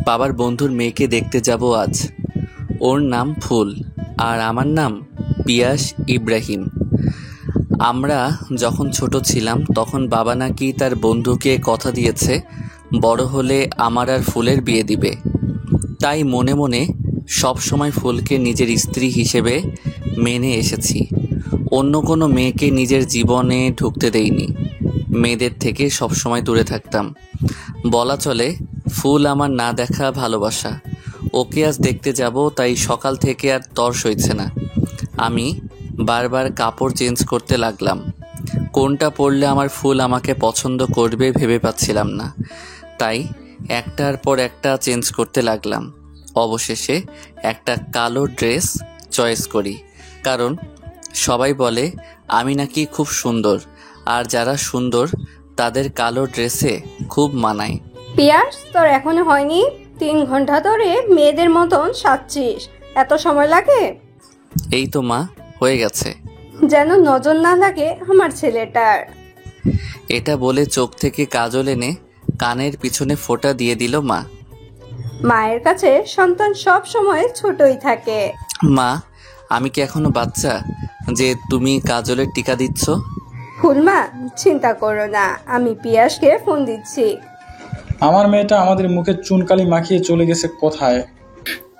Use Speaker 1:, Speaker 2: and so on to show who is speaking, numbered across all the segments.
Speaker 1: বাবার বন্ধুর মেয়েকে দেখতে যাব আজ। ওর নাম ফুল আর আমার নাম পিয়াস ইব্রাহিম। আমরা যখন ছোট ছিলাম তখন বাবা নাকি তার বন্ধুকে কথা দিয়েছে বড় হলে আমার আর ফুলের বিয়ে দিবে। তাই মনে মনে সব সময় ফুলকে নিজের স্ত্রী হিসেবে মেনে এসেছি। অন্য কোনো মেয়েকে নিজের জীবনে ঢুকতে দেইনি। মেয়েদের থেকে সবসময় দূরে থাকতাম। বলা চলে ফুল আমার না দেখা ভালোবাসা। ওকে আজ দেখতে যাব, তাই সকাল থেকে আর তর সইছে না। আমি বারবার কাপড় চেঞ্জ করতে লাগলাম। কোনটা পরলে আমার ফুল আমাকে পছন্দ করবে ভেবে পাচ্ছিলাম না, তাই একটার পর একটা চেঞ্জ করতে লাগলাম। অবশেষে একটা কালো ড্রেস চয়েস করি, কারণ সবাই বলে আমি নাকি খুব সুন্দর, আর যারা সুন্দর তাদের কালো ড্রেসে খুব মানায়।
Speaker 2: পিয়াস, তোর এখনো হয়নি? 3 ঘন্টা ধরে মেয়েদের মতন সাজছিস, এত সময় লাগে?
Speaker 1: এই তো মা, হয়ে গেছে।
Speaker 2: যেন নজর না লাগে আমার ছেলেটার।
Speaker 1: এটা বলে চোখ থেকে কাজল এনে কানের পিছনে ফোঁটা দিয়ে দিল মা।
Speaker 2: মায়ের কাছে সন্তান সব সময় ছোটই থাকে।
Speaker 1: মা, আমি কি এখনো বাচ্চা যে তুমি কাজলের টিকা দিচ্ছ?
Speaker 2: ফুলমা, চিন্তা করো না, আমি পিয়াসকে ফোন দিচ্ছি।
Speaker 3: আমার মেয়েটা আমাদের মুখে চুনকালি মাখিয়ে চলে গেছে কোথায়?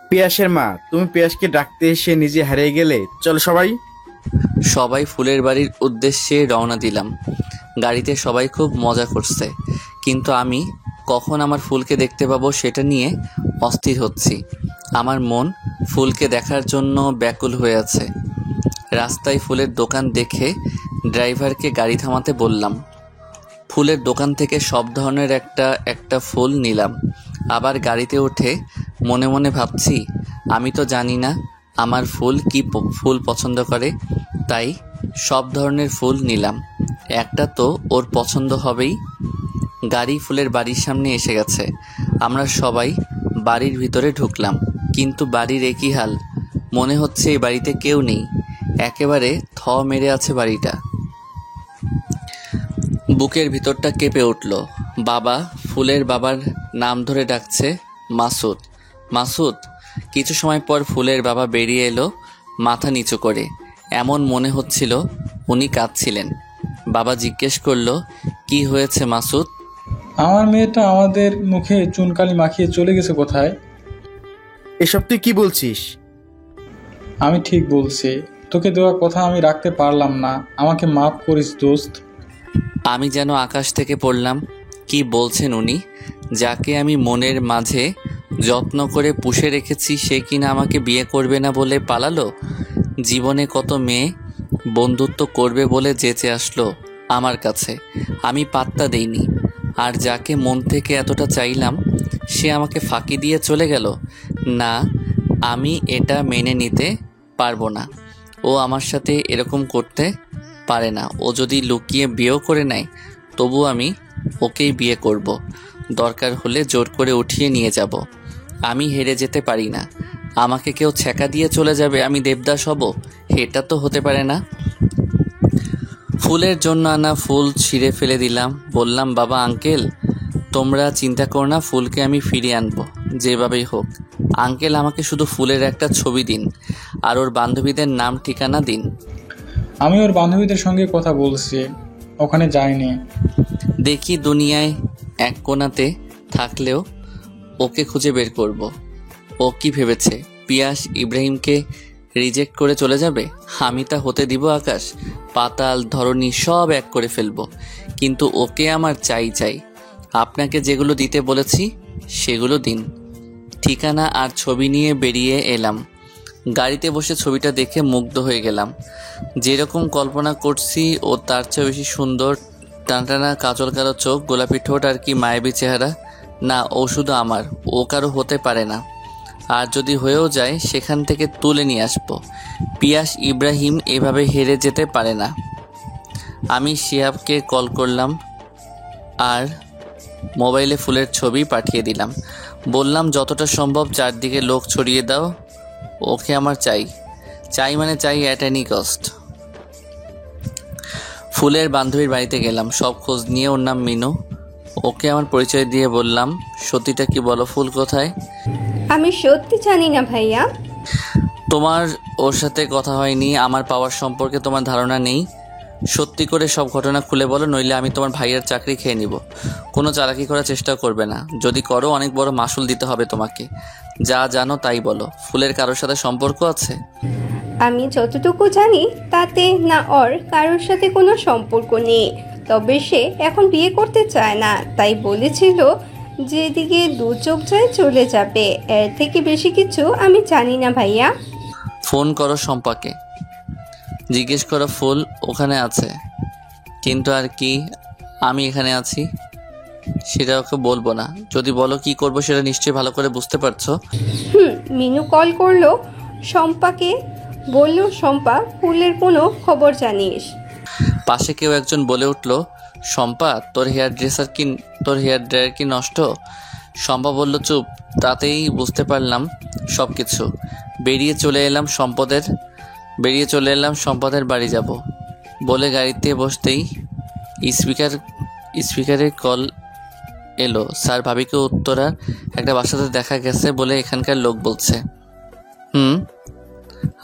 Speaker 4: পিয়াসের মা, তুমি পিয়াসকে ডাকতে এসে নিজে হারিয়ে গেলে। চলো
Speaker 1: সবাই ফুলের বাড়ির উদ্দেশ্যে রওনা দিলাম। গাড়িতে সবাই খুব মজা করছে, কিন্তু আমি কখন আমার ফুলকে দেখতে পাবো সেটা নিয়ে অস্থির হচ্ছি। আমার মন ফুলকে দেখার জন্য ব্যাকুল হয়ে আছে। রাস্তায় ফুলের দোকান দেখে ড্রাইভারকে গাড়ি থামাতে বললাম। ফুলের দোকান থেকে সব ধরনের একটা একটা ফুল নিলাম। আবার গাড়িতে উঠে মনে মনে ভাবছি, আমি তো জানি না আমার ফুল কি ফুল পছন্দ করে, তাই সব ধরনের ফুল নিলাম। একটা তো ওর পছন্দ হবেই। গাড়ি ফুলের বাড়ির সামনে এসে গেছে। আমরা সবাই বাড়ির ভিতরে ঢুকলাম, কিন্তু বাড়ির একই হাল। মনে হচ্ছে এই বাড়িতে কেউ নেই, একেবারে থ মেরে আছে বাড়িটা। বুকের ভিতরটা কেঁপে উঠল। বাবা ফুলের বাবার নাম ধরে ডাকছে, মাসুদ, মাসুদ। কিছু সময় পর ফুলের বাবা বেরিয়ে এলো মাথা নিচু করে। এমন মনে হচ্ছিল উনি কাঁদছিলেন। বাবা জিজ্ঞেস করলো, কি হয়েছে মাসুদ?
Speaker 3: আমার মেয়েটা আমাদের মুখে চুনকালি মাখিয়ে চলে গেছে কোথায়?
Speaker 4: এসব তুই কি বলছিস?
Speaker 3: আমি ঠিক বলছি, তোকে দেওয়া কথা আমি রাখতে পারলাম না, আমাকে মাফ করিস দোস্ত।
Speaker 1: আমি যেন আকাশ থেকে পড়লাম। কি বলছেন উনি? যাকে আমি মনের মাঝে যত্ন করে পুষে রেখেছি সে কিনা আমাকে বিয়ে করবে না বলে পালালো। জীবনে কত মেয়ে বন্ধুত্ব করবে বলে যেচে আসলো আমার কাছে, আমি পাত্তা দেইনি। আর যাকে মন থেকে এতটা চাইলাম সে আমাকে ফাঁকি দিয়ে চলে গেল। না, আমি এটা মেনে নিতে পারবো না। ও আমার সাথে এরকম করতে পারে না। ও যদি লুকিয়ে বিয়েও করে নেয় তবু আমি ওকেই বিয়ে করব। দরকার হলে জোর করে উঠিয়ে নিয়ে যাব। আমি হেরে যেতে পারি না। আমাকে কেউ ছ্যাঁকা দিয়ে চলে যাবে, আমি দেবদাস হব? এটা তো হতে পারে না। ফুলের জন্য আনা ফুল ছিঁড়ে ফেলে দিলাম। বললাম, বাবা, আঙ্কেল, তোমরা চিন্তা করো না, ফুলকে আমি ফিরিয়ে আনবো যেভাবেই হোক। আঙ্কেল, আমাকে শুধু ফুলের একটা ছবি দিন আর ওর বান্ধবীদের নাম ঠিকানা দিন।
Speaker 3: আমি ওর বান্ধবীদের সঙ্গে কথা বলছি, ওখানে যাইনি।
Speaker 1: দেখি দুনিয়ায় এক কোণাতে থাকলেও ওকে খুঁজে বের করব। ও কি ভেবেছে পিয়াস ইব্রাহিমকে রিজেক্ট করে চলে যাবে? আমি তা হতে দিব? আকাশ পাতাল ধরনী সব এক করে ফেলবো, কিন্তু ওকে আমার চাই চাই। আপনাকে যেগুলো দিতে বলেছি সেগুলো দিন। ঠিকানা আর ছবি নিয়ে বেরিয়ে এলাম। গাড়িতে বসে ছবিটা দেখে মুগ্ধ হয়ে গেলাম। যেরকম কল্পনা করছি ও তার চেয়ে বেশি সুন্দর। টানটানা কাজল কালো চোখ, গোলাপি ঠোঁট আর কি মায়াবী চেহারা। না, ও শুধু আমার, ও কারো হতে পারে না। আর যদি হয়েও যায় সেখান থেকে তুলে নিয়ে আসবো। পিয়াস ইব্রাহিম এভাবে হেরে যেতে পারে না। আমি শিহাবকে কল করলাম আর মোবাইলে ফুলের ছবি পাঠিয়ে দিলাম। বললাম, যতটা সম্ভব চারদিকে লোক ছড়িয়ে দাও, ওকে আমার চাই। চাই মানে চাই, অ্যাট এনি কস্ট। ফুলের বান্ধবীর বাড়িতে গেলাম। সব খোঁজ নিয়ে ওর নাম মিনু। ওকে আমার পরিচয় দিয়ে বললাম, সত্যিটা কি বলো, ফুল কোথায়?
Speaker 2: আমি সত্যি জানি না ভাইয়া।
Speaker 1: তোমার ওর সাথে কথা হয়নি, আমার পাওয়ার সম্পর্কে তোমার ধারণা নেই। সত্যি করে সব ঘটনা খুলে বলো, নইলে আমি তোমার ভাইয়ের চাকরি খেয়ে নিব। কোনো চালাকি করার চেষ্টা করবে না, যদি করো অনেক বড় মাসুল দিতে হবে তোমাকে। যা জানো তাই বলো। ফুলের কারোর সাথে সম্পর্ক আছে?
Speaker 2: আমি যতটুকু জানি তাতে না ওর কারোর সাথে কোনো সম্পর্ক নেই। তবে সে এখন বিয়ে করতে চায় না, তাই বলেছিল যেদিকে দু চোখ যায় চলে যাবে। এর থেকে বেশি কিছু আমি জানি না ভাইয়া।
Speaker 1: ফোন করো শম্পাকে, জিজ্ঞেস করো ফুল ওখানে আছে, কিন্তু আর কি আমি এখানে আছি সেটা ওকে বলবো না। যদি বলো কি করবো সেটা নিশ্চয়ই ভালো করে বুঝতে পারছো।
Speaker 2: মিনু কল করলো শম্পাকে, বলল শম্পা ফুলের কোনো খবর জানিস?
Speaker 1: পাশে কেউ একজন বলে উঠল, শম্পা তোর হেয়ার ড্রায়ার কি নষ্ট? শম্পা বলল, চুপ। তাতেই বুঝতে পারলাম সব কিছু। বেরিয়ে চলে এলাম সম্পদের বাড়ি যাব বলে গাড়িতে বসতেই স্পিকারে কল এলো, স্যার ভাবিকে উত্তরার একটা বাসাতে দেখা গেছে বলে এখানকার লোক বলছে।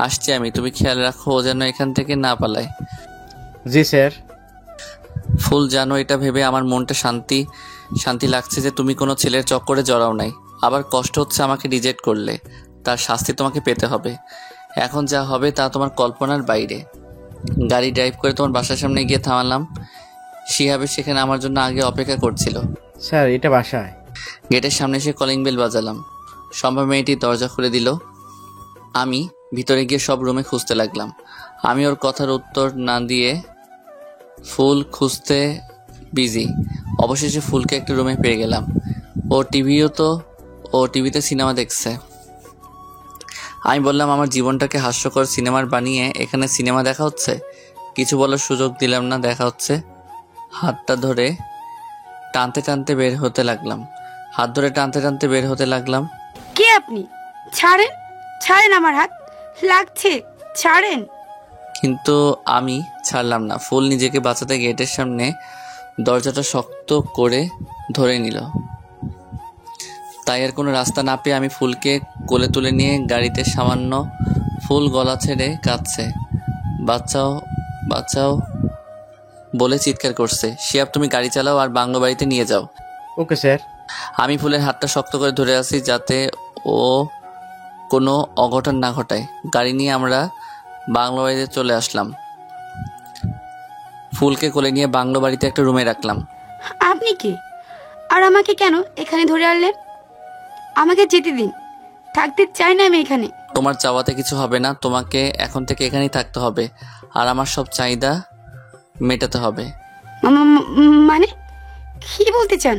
Speaker 1: আসছি আমি, তুমি খেয়াল রাখো ও যেন এখান থেকে না পালায়।
Speaker 4: জি স্যার।
Speaker 1: ফুল, জানো এটা ভেবে আমার মনটা শান্তি লাগছে যে তুমি কোনো ছেলের চক্করে জড়াও নাই। আবার কষ্ট হচ্ছে আমাকে রিজেক্ট করলে, তার শাস্তি তোমাকে পেতে হবে। এখন যা হবে তা তোমার কল্পনার বাইরে। গাড়ি ড্রাইভ করে তোমার বাসার সামনে গিয়ে থামালাম। শিহাবে সেখানে আমার জন্য আগে অপেক্ষা করছিল।
Speaker 4: স্যার এটা বাসায়।
Speaker 1: গেটের সামনে এসে কলিং বেল বাজালাম। সম্ভব মেয়েটি দরজা খুলে দিল। আমি ভিতরে গিয়ে সব রুমে খুঁজতে লাগলাম। আমি ওর কথার উত্তর না দিয়ে ফুল খুঁজতে বিজি। অবশেষে ফুলকে একটা রুমে পেয়ে গেলাম। ও টিভিতে সিনেমা দেখছে। আমি বললাম, আমার জীবনটাকে হাস্যকর সিনেমার বানিয়ে এখানে সিনেমা দেখা হচ্ছে? কিছু বলার সুযোগ দিলাম না, দেখা হচ্ছে। হাতটা ধরে টানতে টানতে বের হতে লাগলাম।
Speaker 5: কে আপনি? ছাড়েন আমার হাত লাগছে, ছাড়েন।
Speaker 1: কিন্তু আমি ছাড়লাম না। ফুল নিজেকে বাঁচাতে গেটের সামনে দরজাটা শক্ত করে ধরে নিল। তাই আর কোনো রাস্তা না পেয়ে আমি ফুলকে কোলে তুলে নিয়ে গাড়িতে সামান্য। ফুল গলা ছেড়ে কাঁদছে, বাচ্চাও বাচ্চাও বলে চিৎকার করছে। শিয়াব, তুমি গাড়ি চালাও আর বাংলো বাড়িতে নিয়ে যাও।
Speaker 4: Okay sir.
Speaker 1: আমি ফুলের হাতটা শক্ত করে ধরে আছি যাতে ও কোনো অঘটন না ঘটায়। গাড়ি নিয়ে আমরা বাংলো বাড়িতে চলে আসলাম। ফুলকে কোলে নিয়ে বাংলো বাড়িতে একটা রুমে রাখলাম।
Speaker 5: আপনি কে? আর আমাকে কেন এখানে ধরে আনলেন? আমাকে যেতে দিন, থাকতে চাই না আমি এখানে।
Speaker 1: তোমার চাওয়াতে কিছু হবে না, তোমাকে এখন থেকে এখানেই থাকতে হবে আর আমার সব চাহিদা মেটাতে হবে।
Speaker 5: মানে কি বলতে চান?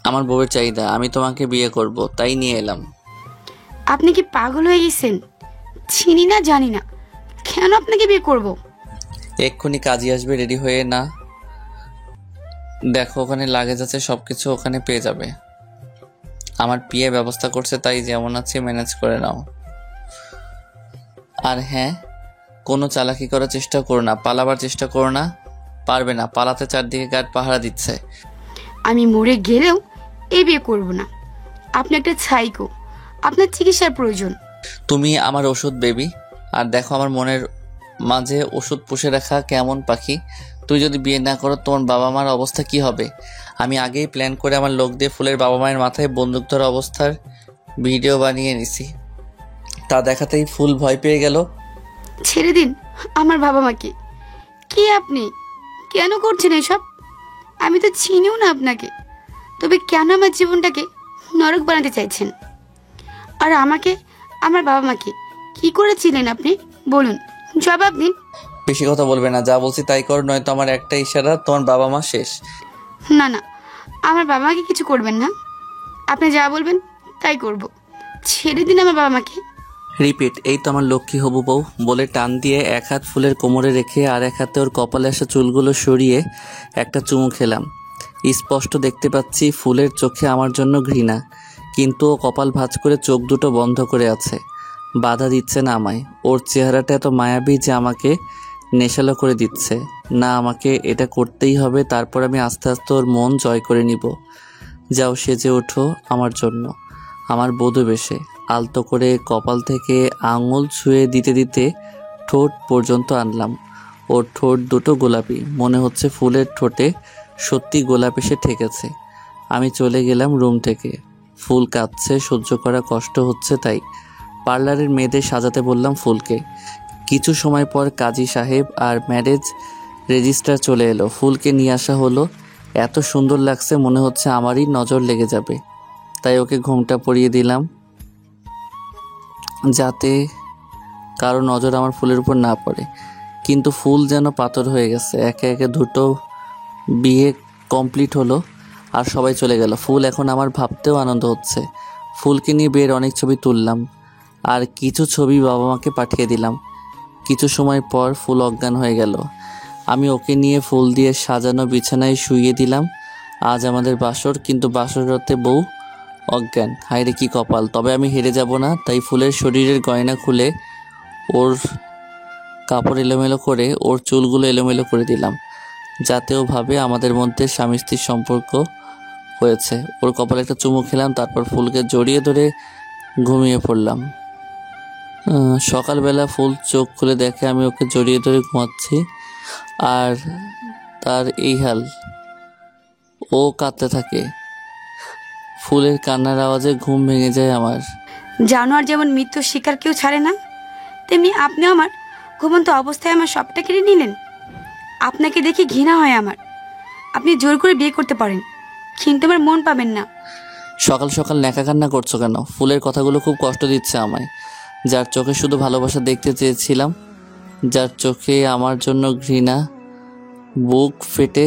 Speaker 1: আমার বউয়ের চাহিদা, আমি তোমাকে বিয়ে করব, তাই নিয়ে এলাম।
Speaker 5: আপনি কি পাগল হয়ে গেছেন? চিনি না জানি না, কেন আপনাকে বিয়ে করব?
Speaker 1: এক্ষুনি কাজে আসবে, রেডি হয়ে না? দেখো ওখানে লাগেজ আছে, সবকিছু ওখানে পেয়ে যাবে। আমার বিয়ে ব্যবস্থা করছে, তাই যেমন আছে ম্যানেজ করে নাও। আর হ্যাঁ, কোনো চালাকি করার চেষ্টা করো না, পালাবার চেষ্টা করো না। পারবে না, পালাতে চারদিকে গার্ড পাহারা দিচ্ছে।
Speaker 5: আমি মরে গেলেও এই বিয়ে করব না। আপনি একটা সাইকো, আপনার চিকিৎসার প্রয়োজন।
Speaker 1: তুমি আমার ওষুধ বেবি। আর দেখো আমার মনের মাঝে ওষুধ পুষে রাখা কেমন পাখি। তুই যদি বিয়ে না করো তোমার বাবা মার অবস্থা কি হবে? আমি আগেই প্ল্যান করে আমার লোক দিয়ে ফুলের বাবা মায়ের মাথায় বন্দুক ধরা অবস্থার ভিডিও বানিয়ে নিছি। তা দেখাতেই ফুল ভয় পেয়ে গেল।
Speaker 5: ছেড়ে দিন আমার বাবা মাকে। কি আপনি কেন করছেন এসব? আমি তো চিনিও না আপনাকে, তবে কেন আমার জীবনটাকে নরক বানাতে চাইছেন? আর আমাকে, আমার বাবা মাকে কি করেছিলেন আপনি? বলুন, জবাব দিন।
Speaker 1: বেশি কথা বলবে না, যা বলছি তাই করো, নয়তো আমার একটা ইশারা তোমার বাবা মা শেষ।
Speaker 5: না না, আমার বাবা মাকে কিছু করবেন না। আপনি যা বলবেন তাই করব। ছেড়ে দিন আমার বাবা মাকে।
Speaker 1: রিপিট, এই তো আমার লক্ষ্মী হবু বউ বলে টান দিয়ে এক হাত ফুলের কোমরে রেখে আর এক হাতে ওর কপালে আসা চুলগুলো সরিয়ে একটা চুমু খেলাম। স্পষ্ট দেখতে পাচ্ছি ফুলের চোখে আমার জন্য ঘৃণা, কিন্তু ও কপাল ভাঁজ করে চোখ দুটো বন্ধ করে আছে, বাধা দিচ্ছে না আমায়। ওর চেহারাটা এত মায়াবী যে আমাকে নেশালো করে দিচ্ছে। না, আমাকে এটা করতেই হবে, তারপর আমি আস্তে আস্তে ওর মন জয় করে নিব। যাও, সেজে ওঠো আমার জন্য, আমার বধূ বেশে। আলতো করে কপাল থেকে আঙুল ছুঁয়ে দিতে দিতে ঠোঁট পর্যন্ত আনলাম। ওর ঠোঁট দুটো গোলাপি, মনে হচ্ছে ফুলের ঠোঁটে সত্যি গোলাপ এসে ঠেকেছে। আমি চলে গেলাম রুম থেকে। ফুল কাঁদছে, সহ্য করা কষ্ট হচ্ছে, তাই পার্লারের মেয়েদের সাজাতে বললাম ফুলকে। কিছু সময় পর কাজী সাহেব আর ম্যারেজ রেজিস্ট্রার চলে এলো। ফুলকে নিয়ে আসা হলো। এত সুন্দর লাগছে, মনে হচ্ছে আমারই নজর লেগে যাবে। তাই ওকে ঘোমটা পরিয়ে দিলাম, যাতে কারো নজর আমার ফুলের উপর না পড়ে। কিন্তু ফুল যেন পাথর হয়ে গেছে। একে একে দুটো বিয়ে কমপ্লিট হলো আর সবাই চলে গেল। ফুল এখন আমার ভাবতেও আনন্দ হচ্ছে। ফুলকে নিয়ে বিয়ের অনেক ছবি তুললাম আর কিছু ছবি বাবা মাকে পাঠিয়ে দিলাম। কিছু সময় পর ফুল অজ্ঞান হয়ে গেল। আমি ওকে নিয়ে ফুল দিয়ে সাজানো বিছানায় শুইয়ে দিলাম। আজ আমাদের বাসর, কিন্তু বাসরতে বউ অজ্ঞান। হায়রে কি কপাল! তবে আমি হেরে যাব না, তাই ফুলের শরীরের গয়না খুলে ওর কাপড় এলোমেলো করে ওর চুলগুলো এলোমেলো করে দিলাম, যাতে ও ভাবে আমাদের মধ্যে স্বামী স্ত্রীর সম্পর্ক হয়েছে। ওর কপালে একটা চুমু খেলাম, তারপর ফুলকে জড়িয়ে ধরে ঘুমিয়ে পড়লাম। সকালবেলা ফুল চোখ খুলে দেখে আমি ওকে জড়িয়ে ধরে ঘুমাচ্ছি আর তার এই হাল। ও কাঁদতে থাকে। ফুলের কান্নার আওয়াজে ঘুম ভেঙে যায় আমার।
Speaker 5: জানোয়ার যেমন মৃত্যুর শিকার কেউ ছাড়ে না, তেমনি আপনি আমার ঘুমন্ত অবস্থায় আমার সবটা কেড়ে নিলেন। আপনাকে দেখে ঘৃণা হয় আমার। আপনি জোর করে বিয়ে করতে পারেন, কিন্তু আমার মন পাবেন না।
Speaker 1: সকাল সকাল ন্যাকা কান্না করছো কেন? ফুলের কথাগুলো খুব কষ্ট দিচ্ছে আমায়। যার চোখে শুধু ভালোবাসা দেখতে চেয়েছিলাম, যার চোখে আমার জন্য ঘৃণা, বুক ফেটে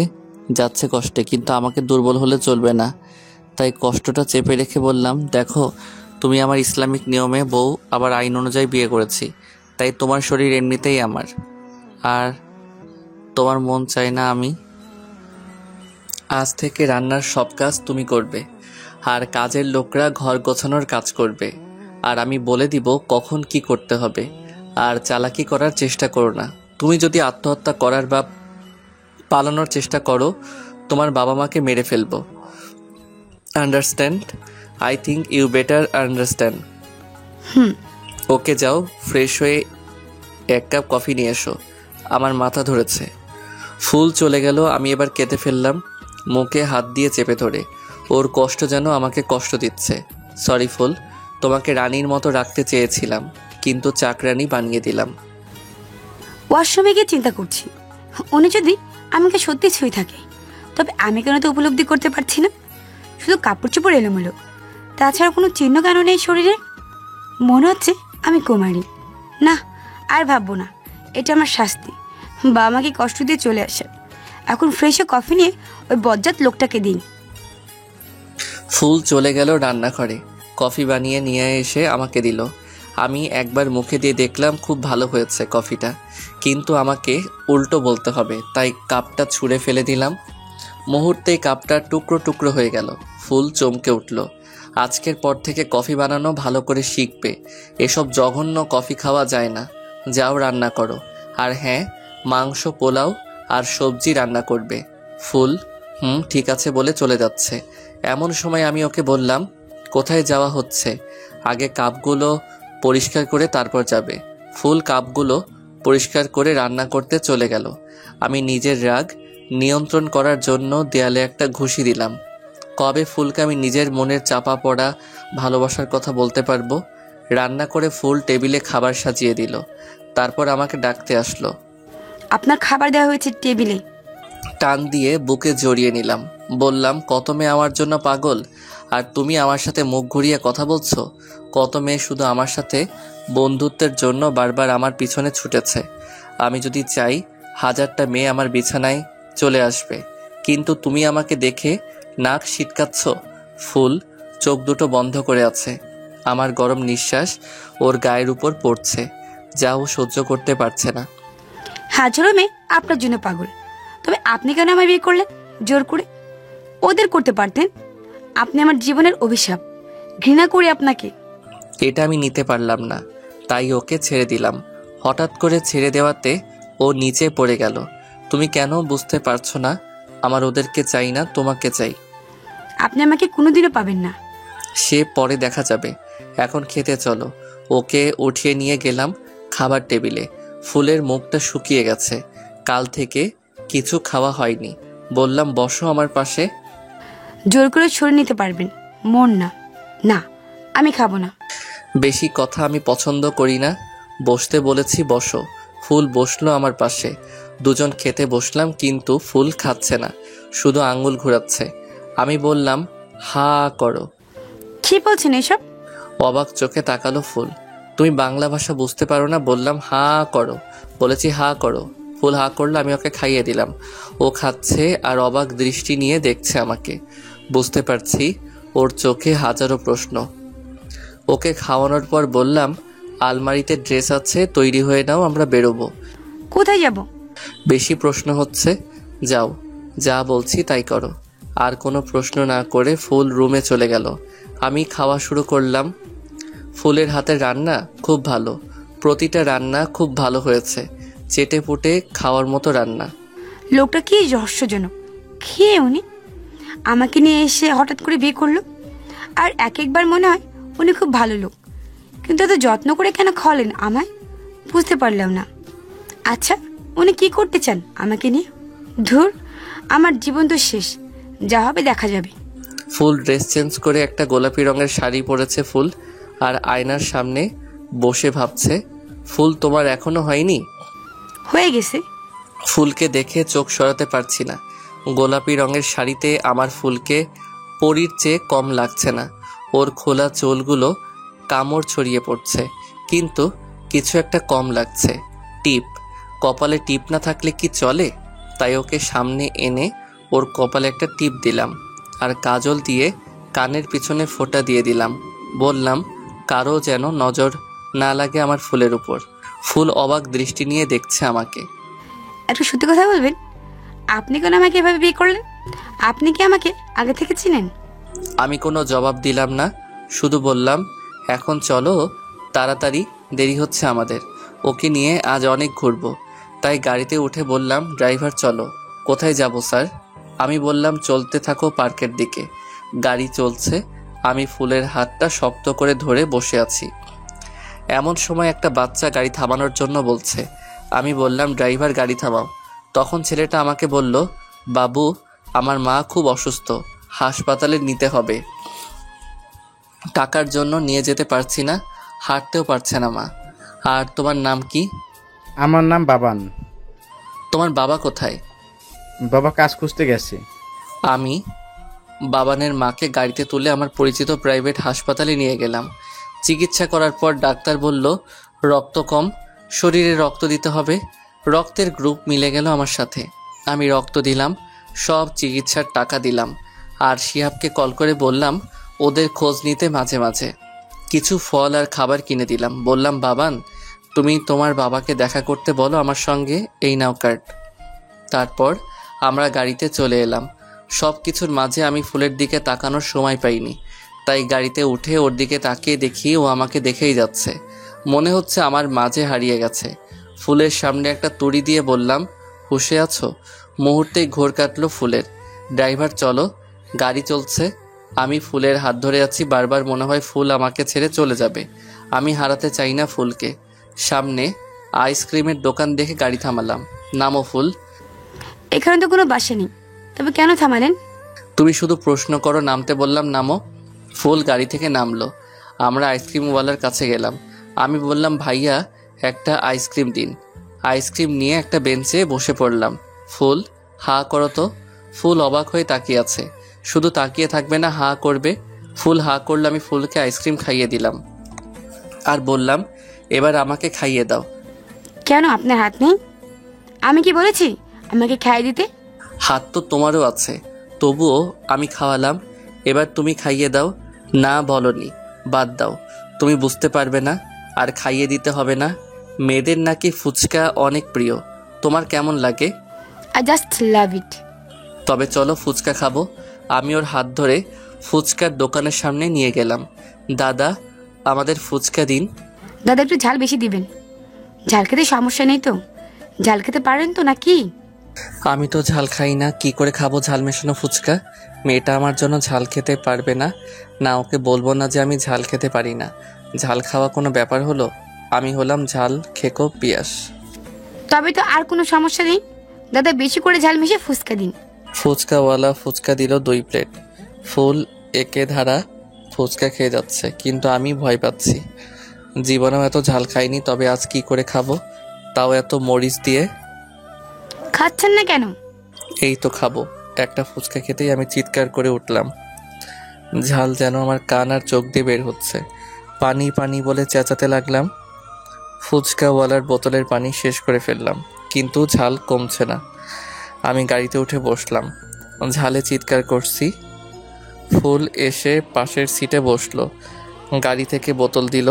Speaker 1: যাচ্ছে কষ্টে। কিন্তু আমাকে দুর্বল হলে চলবে না, তাই কষ্টটা চেপে রেখে বললাম, দেখো, তুমি আমার ইসলামিক নিয়মে বউ, আবার আইন অনুযায়ী বিয়ে করেছি, তাই তোমার শরীর এমনিতেই আমার। আর তোমার মন চায় না আমি আজ থেকে রান্নার সব কাজ তুমি করবে, আর কাজের লোকরা ঘর গোছানোর কাজ করবে, আর আমি বলে দিব কখন কি করতে হবে। আর চালাকি করার চেষ্টা করো না। তুমি যদি আত্মহত্যা করার বা পালানোর চেষ্টা করো, তোমার বাবা মাকে মেরে ফেলবো। Understand? I think you better understand. Okay, যাও, ফ্রেশ হয়ে এক কাপ কফি নিয়ে এসো, আমার মাথা ধরেছে। ফুল চলে গেল। আমি এবার কেঁদে ফেললাম, মুখে হাত দিয়ে চেপে ধরে। ওর কষ্ট যেন আমাকে কষ্ট দিচ্ছে। সরি ফুল, তোমাকে রানীর মতো রাখতে চেয়েছিলাম, কিন্তু চাকরানি বানিয়ে দিলাম।
Speaker 5: ওয়াশরুমে গিয়ে চিন্তা করছি, উনি যদি আমাকে সত্যি ছুঁয়ে থাকে, তবে আমি কেন তো উপলব্ধি করতে পারছি না? শুধু কাপড় চোপড় এলোমেলো, তাছাড়া কোনো চিহ্ন কেন নেই শরীরে। মনে হচ্ছে আমি কুমারী। না, আর ভাববো না, এটা আমার শাস্তি। বাবা আমাকে কষ্ট দিয়ে চলে আসে। এখন ফ্রেশে কফি নিয়ে ওই বজ্জাত লোকটাকে দিন।
Speaker 1: ফুল চলে গেল রান্নাঘরে। কফি বানিয়ে নিয়ে এসে আমাকে দিল। আমি একবার মুখে দিয়ে দেখলাম, খুব ভালো হয়েছে কফিটা, কিন্তু আমাকে উল্টো বলতে হবে, তাই কাপটা ছুঁড়ে ফেলে দিলাম। মুহূর্তেই কাপটা টুকরো টুকরো হয়ে গেল। ফুল চমকে উঠল। আজকের পর থেকে কফি বানানো ভালো করে শিখবে। এসব জঘন্য কফি খাওয়া যায় না। যাও, রান্না করো। আর হ্যাঁ, মাংস, পোলাও আর সবজি রান্না করবে। ফুল ঠিক আছে বলে চলে যাচ্ছে। এমন সময় আমি ওকে বললাম, কোথায় যাওয়া হচ্ছে? আগে কাপগুলো পরিষ্কার করে তারপর যাবে। ফুল কাপগুলো পরিষ্কার করে রান্না করতে চলে গেল। আমি নিজের রাগ নিয়ন্ত্রণ করার জন্য দেয়ালে একটা ঘুষি দিলাম। কবে ফুলকে আমি নিজের মনের চাপা পড়া ভালোবাসার কথা বলতে পারবো? রান্না করে ফুল টেবিলে খাবার সাজিয়ে দিল, তারপর আমাকে ডাকতে আসলো।
Speaker 5: আপনার খাবার দেওয়া হয়েছে টেবিলে।
Speaker 1: টান দিয়ে বুকে জড়িয়ে নিলাম। বললাম, কত মেয়ে আমার জন্য পাগল, আর তুমি আমার সাথে মুখ ঘুরিয়ে কথা বলছো। কত মেয়ে শুধু আমার সাথে বন্ধুত্বের জন্য বারবার আমার পিছনে ছুটেছে। আমি যদি চাই, 1000টা মেয়ে আমার বিছানায় চলে আসবে, কিন্তু তুমি আমাকে দেখে নাক সিটকাচ্ছ। ফুল চোখ দুটো বন্ধ করে আছে। আমার গরম নিঃশ্বাস ওর গায়ের উপর পড়ছে, যা ও সহ্য করতে পারছে না।
Speaker 5: হাজারো মেয়ে আপনার জন্য পাগল, তবে আপনি কেন আমায় বিয়ে করলেন জোর করে? ওদের করতে পারতেন। আপনি আমার জীবনের অভিশাপ। ঘৃণা করি আপনাকে।
Speaker 1: এটা আমি নিতে পারলাম না, তাই ওকে ছেড়ে দিলাম। হঠাৎ করে ছেড়ে দেওয়াতে ও ও নিচে পড়ে গেল। তুমি কেন বুঝতে পারছো না? আমার ওদেরকে চাই না, তোমাকে চাই।
Speaker 5: আপনি আমাকে কোনোদিনও পাবেন না।
Speaker 1: সে পরে দেখা যাবে, এখন খেতে চলো। ওকে উঠিয়ে নিয়ে গেলাম খাবার টেবিলে। ফুলের মুখটা শুকিয়ে গেছে, কাল থেকে কিছু খাওয়া হয়নি। বললাম বসো আমার পাশে।
Speaker 5: জোর করে সরে নিতে পারবেন, মন না। না, আমি খাবো না।
Speaker 1: বেশি কথা আমি পছন্দ করি না। বসতে বলেছি বসো। ফুল বসলো আমার পাশে। দুজন খেতে বসলাম, কিন্তু ফুল খাচ্ছে না, শুধু আঙ্গুল ঘোরাচ্ছে। আমি বললাম হা করো।
Speaker 5: কি বলছেন এসব?
Speaker 1: অবাক চোখে তাকালো ফুল। তুমি বাংলা ভাষা বুঝতে পারো না? বললাম হা করো। বলেছি হা করো। ফুল হা করলো, আমি ওকে খাইয়ে দিলাম। ও খাচ্ছে আর অবাক দৃষ্টি নিয়ে দেখছে আমাকে। বুঝতে পারছি ওর চোখে হাজারো প্রশ্ন। ওকে খাওয়ানোর পর বললাম আলমারিতে ড্রেস আছে, তৈরি হয়ে নাও, আমরা বেরোবো।
Speaker 5: কোথায় যাব?
Speaker 1: বেশি প্রশ্ন হচ্ছে, যাও, যা বলছি তাই করো। আর কোনো প্রশ্ন না করে ফুল রুমে চলে গেল। আমি খাওয়া শুরু করলাম। ফুলের হাতের রান্না খুব ভালো, প্রতিটা রান্না খুব ভালো হয়েছে, চেটে পুটে খাওয়ার মতো রান্না।
Speaker 5: লোকটা কি রহস্যজনক। খেয়ে উনি আমাকে নিয়ে এসে হঠাৎ করে বিয়ে করলো। আর একবার মনে হয় উনি খুব ভালো লোক, কিন্তু এত যত্ন করে কেন খাওয়ালেন আমায়, বুঝতে পারলাম না। আচ্ছা, উনি কি করতে চান আমাকে নিয়ে? ধুর, আমার জীবন তো শেষ, যা হবে দেখা যাবে।
Speaker 1: ফুল ড্রেস চেঞ্জ করে একটা গোলাপি রঙের শাড়ি পরেছে ফুল, আর আয়নার সামনে বসে ভাবছে। ফুল তোমার এখনো হয়নি?
Speaker 5: হয়ে গেছে।
Speaker 1: ফুলকে দেখে চোখ সরাতে পারছি না। গোলাপি রঙের শাড়িতে আমার ফুলকে পরীর চেয়ে কম লাগছে না। ওর খোলা চুলগুলো কামড় ছড়িয়ে পড়ছে, কিন্তু কিছু একটা কম লাগছে। টিপ, কপালে টিপ না থাকলে কি চলে? তাই ওকে সামনে এনে ওর কপালে একটা টিপ দিলাম, আর কাজল দিয়ে কানের পিছনে ফোঁটা দিয়ে দিলাম। বললাম কারো যেন নজর না লাগে আমার ফুলের উপর। ফুল অবাক দৃষ্টি নিয়ে দেখছে আমাকে।
Speaker 5: একটু সত্যি কথা বলবেন, আপনি কেন আমাকে এভাবে বিয়ে করলেন? আপনি কি আমাকে আগে থেকে চিনেন?
Speaker 1: আমি কোনো জবাব দিলাম না, শুধু বললাম এখন চলো তাড়াতাড়ি, দেরি হচ্ছে আমাদের। ওকে নিয়ে আজ অনেক ঘুরবো। তাই গাড়িতে উঠে বললাম ড্রাইভার চলো। কোথায় যাব স্যার? আমি বললাম চলতে থাকো পার্কের দিকে। গাড়ি চলছে, আমি ফুলের হাতটা শক্ত করে ধরে বসে আছি। এমন সময় একটা বাচ্চা গাড়ি থামানোর জন্য বলছে। আমি বললাম ড্রাইভার গাড়ি থামাও। তখন ছেলেটা আমাকে বলল বাবু, আমার মা খুব অসুস্থ, হাসপাতালে নিতে হবে। টাকার জন্য নিয়ে যেতে পারছি না, হাঁটতেও পারছে না মা। আর তোমার নাম কি?
Speaker 4: আমার নাম বাবান।
Speaker 1: তোমার বাবা কোথায়?
Speaker 4: বাবা কাজ খুঁজতে গেছে।
Speaker 1: আমি বাবানের মাকে গাড়িতে তুলে আমার পরিচিত প্রাইভেট হাসপাতালে নিয়ে গেলাম। চিকিৎসা করার পর ডাক্তার বলল রক্ত কম, শরীরে রক্ত দিতে হবে। রক্তের গ্রুপ মিলে গেল আমার সাথে। আমি রক্ত দিলাম, সব চিকিৎসার টাকা দিলাম। আর শিহাবকে কল করে বললাম ওদের খোঁজ নিতে মাঝে মাঝে। কিছু ফল আর খাবার কিনে দিলাম। বললাম বাবান, তুমি তোমার বাবাকে দেখা করতে বলো আমার সঙ্গে, এই নাও কার্ড। তারপর আমরা গাড়িতে চলে এলাম। সব কিছুর মাঝে আমি ফুলের দিকে তাকানোর সময় পাইনি, তাই গাড়িতে উঠে ওর দিকে তাকিয়ে দেখি ও আমাকে দেখেই যাচ্ছে। মনে হচ্ছে আমার মাঝে হারিয়ে গেছে। ফুলের সামনে একটা তুড়ি দিয়ে বললাম হুঁশে আছো? মুহূর্তেই ঘোর কাটলো ফুলের। ড্রাইভার চলো, গাড়ি চলছে। আমি ফুলের হাত ধরে আছি, বারবার মনে হয় ফুল আমাকে ছেড়ে চলে যাবে। আমি হারাতে চাই না ফুলকে। সামনে আইসক্রিমের দোকান দেখে গাড়ি থামালাম। নামো ফুল।
Speaker 5: এখানে তো কোনো বাসা নেই, তবে কেন থামালেন?
Speaker 1: তুমি শুধু প্রশ্ন করো, নামতে বললাম নামো। ফুল গাড়ি থেকে নামলো। আমরা আইসক্রিমওয়ালার কাছে গেলাম। আমি বললাম ভাইয়া একটা আইসক্রিম দিন। আইসক্রিম নিয়ে একটা বেঞ্চে বসে পড়লাম। ফুল হা করো তো। ফুল অবাক হয়ে তাকিয়ে আছে। শুধু তাকিয়ে থাকবে না, হা করবে। ফুল হা করলে আমি ফুলকে আইসক্রিম খাইয়ে দিলাম আর বললাম এবার আমাকে খাইয়ে দাও।
Speaker 5: কেন আপনার হাত নেই? আমি কি বলেছি আমাকে খাইয়ে দিতে?
Speaker 1: হাত তো তোমারও আছে, তবুও আমি খাওয়ালাম। এবার তুমি খাইয়ে দাও। না বলনি, বাদ দাও, তুমি বুঝতে পারবে না আর খাইয়ে দিতে হবে না। মেয়েদের নাকি ফুচকা অনেক প্রিয়, তোমার কেমন লাগে?
Speaker 5: আই জাস্ট লাভ ইট।
Speaker 1: তবে চলো ফুচকা খাবো। আমি ওর হাত ধরে ফুচকার দোকানের সামনে নিয়ে গেলাম। দাদা আমাদের ফুচকা দিন।
Speaker 5: দাদা একটু ঝাল বেশি দিবেন। ঝাল খেতে সমস্যা নেই তো, ঝাল খেতে পারেন তো নাকি?
Speaker 1: আমি তো ঝাল খাই না, কি করে খাবো ঝাল মেশানো ফুচকা? মেয়েটা আমার জন্য ঝাল খেতে পারবে না? না, ওকে বলবো না যে আমি ঝাল খেতে পারি না। ঝাল খাওয়া কোনো ব্যাপার হলো? আমি হলাম ঝাল খেকো পিয়াস।
Speaker 5: তবে তো আর কোনো সমস্যা নেই, দাদা বেশি করে ঝাল মিশিয়ে ফুচকা দিন।
Speaker 1: ফুচকাওয়ালা ফুচকা দিল 2 প্লেট। ফুল একে ধারা ফুচকা খেয়ে যাচ্ছে, কিন্তু আমি ভয় পাচ্ছি। জীবনেও এত ঝাল খাইনি, তবে আজ কি করে খাবো, তাও এত মরিচ দিয়ে।
Speaker 5: খাচ্ছেন না কেন?
Speaker 1: এই তো খাবো। একটা ফুচকা খেতেই আমি চিৎকার করে উঠলাম। ঝাল যেন আমার কান আর চোখ দিয়ে বের হচ্ছে। পানি পানি বলে চেঁচাতে লাগলাম। ফুচকাওয়ালার বোতলের পানি শেষ করে ফেললাম, কিন্তু ঝাল কমছে না। আমি গাড়িতে উঠে বসলাম, ঝালে চিৎকার করছি। ফুল এসে পাশের সিটে বসলো, গাড়ি থেকে বোতল দিল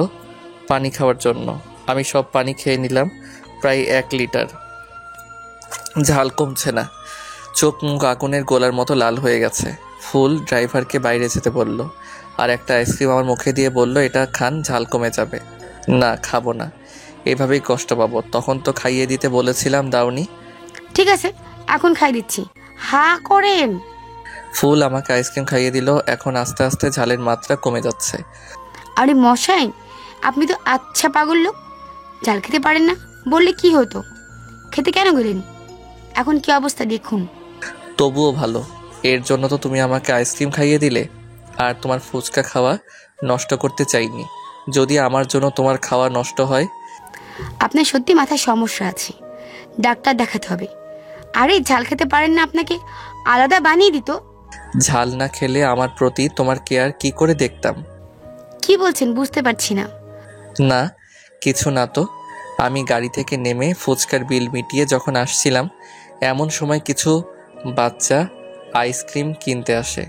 Speaker 1: পানি খাওয়ার জন্য। আমি সব পানি খেয়ে নিলাম, প্রায় 1 লিটার। ঝাল কমছে না, চোখ মুখ আগুনের গোলার মতো লাল হয়ে গেছে। ফুল ড্রাইভারকে বাইরে যেতে বলল, আর একটা আইসক্রিম আমার মুখে দিয়ে বলল, এটা খান, ঝাল কমে যাবে। না, খাবো না, এভাবেই কষ্ট পাবো। তখন তো খাইয়ে দিতে বলেছিলাম, দাওনি।
Speaker 5: ঠিক আছে, এখন খাই দিচ্ছি, হা করেন।
Speaker 1: ফুল আমাকে আইসক্রিম খাইয়ে দিল। এখন আস্তে আস্তে ঝালের মাত্রা কমে যাচ্ছে।
Speaker 5: আরে মশাই, আপনি তো আচ্ছা পাগল লোক, ঝাল খেতে পারেন না বললে কি হতো? খেতে কেন গেলেন? এখন কি অবস্থা দেখুন।
Speaker 1: তবুও ভালো, এর জন্য তো তুমি আমাকে আইসক্রিম খাইয়ে দিলে। আর তোমার ফুচকা খাওয়া নষ্ট করতে চাইনি। যদি আমার জন্য তোমার খাওয়া নষ্ট হয়।
Speaker 5: আপনার সত্যি মাথায় সমস্যা আছে, ডাক্তার দেখাতে হবে। আরে ঝাল খেতে পারেন না, আপনাকে আলাদা বানিয়ে দিত।
Speaker 1: ঝাল না খেলে আমার প্রতি তোমার কেয়ার কি করে দেখতাম?
Speaker 5: কি বলছেন বুঝতে পারছি না।
Speaker 1: না, কিছু না তো। আমি গাড়ি থেকে নেমে ফুচকার বিল মিটিয়ে যখন আসছিলাম, এমন সময় কিছু বাচ্চা আইসক্রিম কিনতে আসে,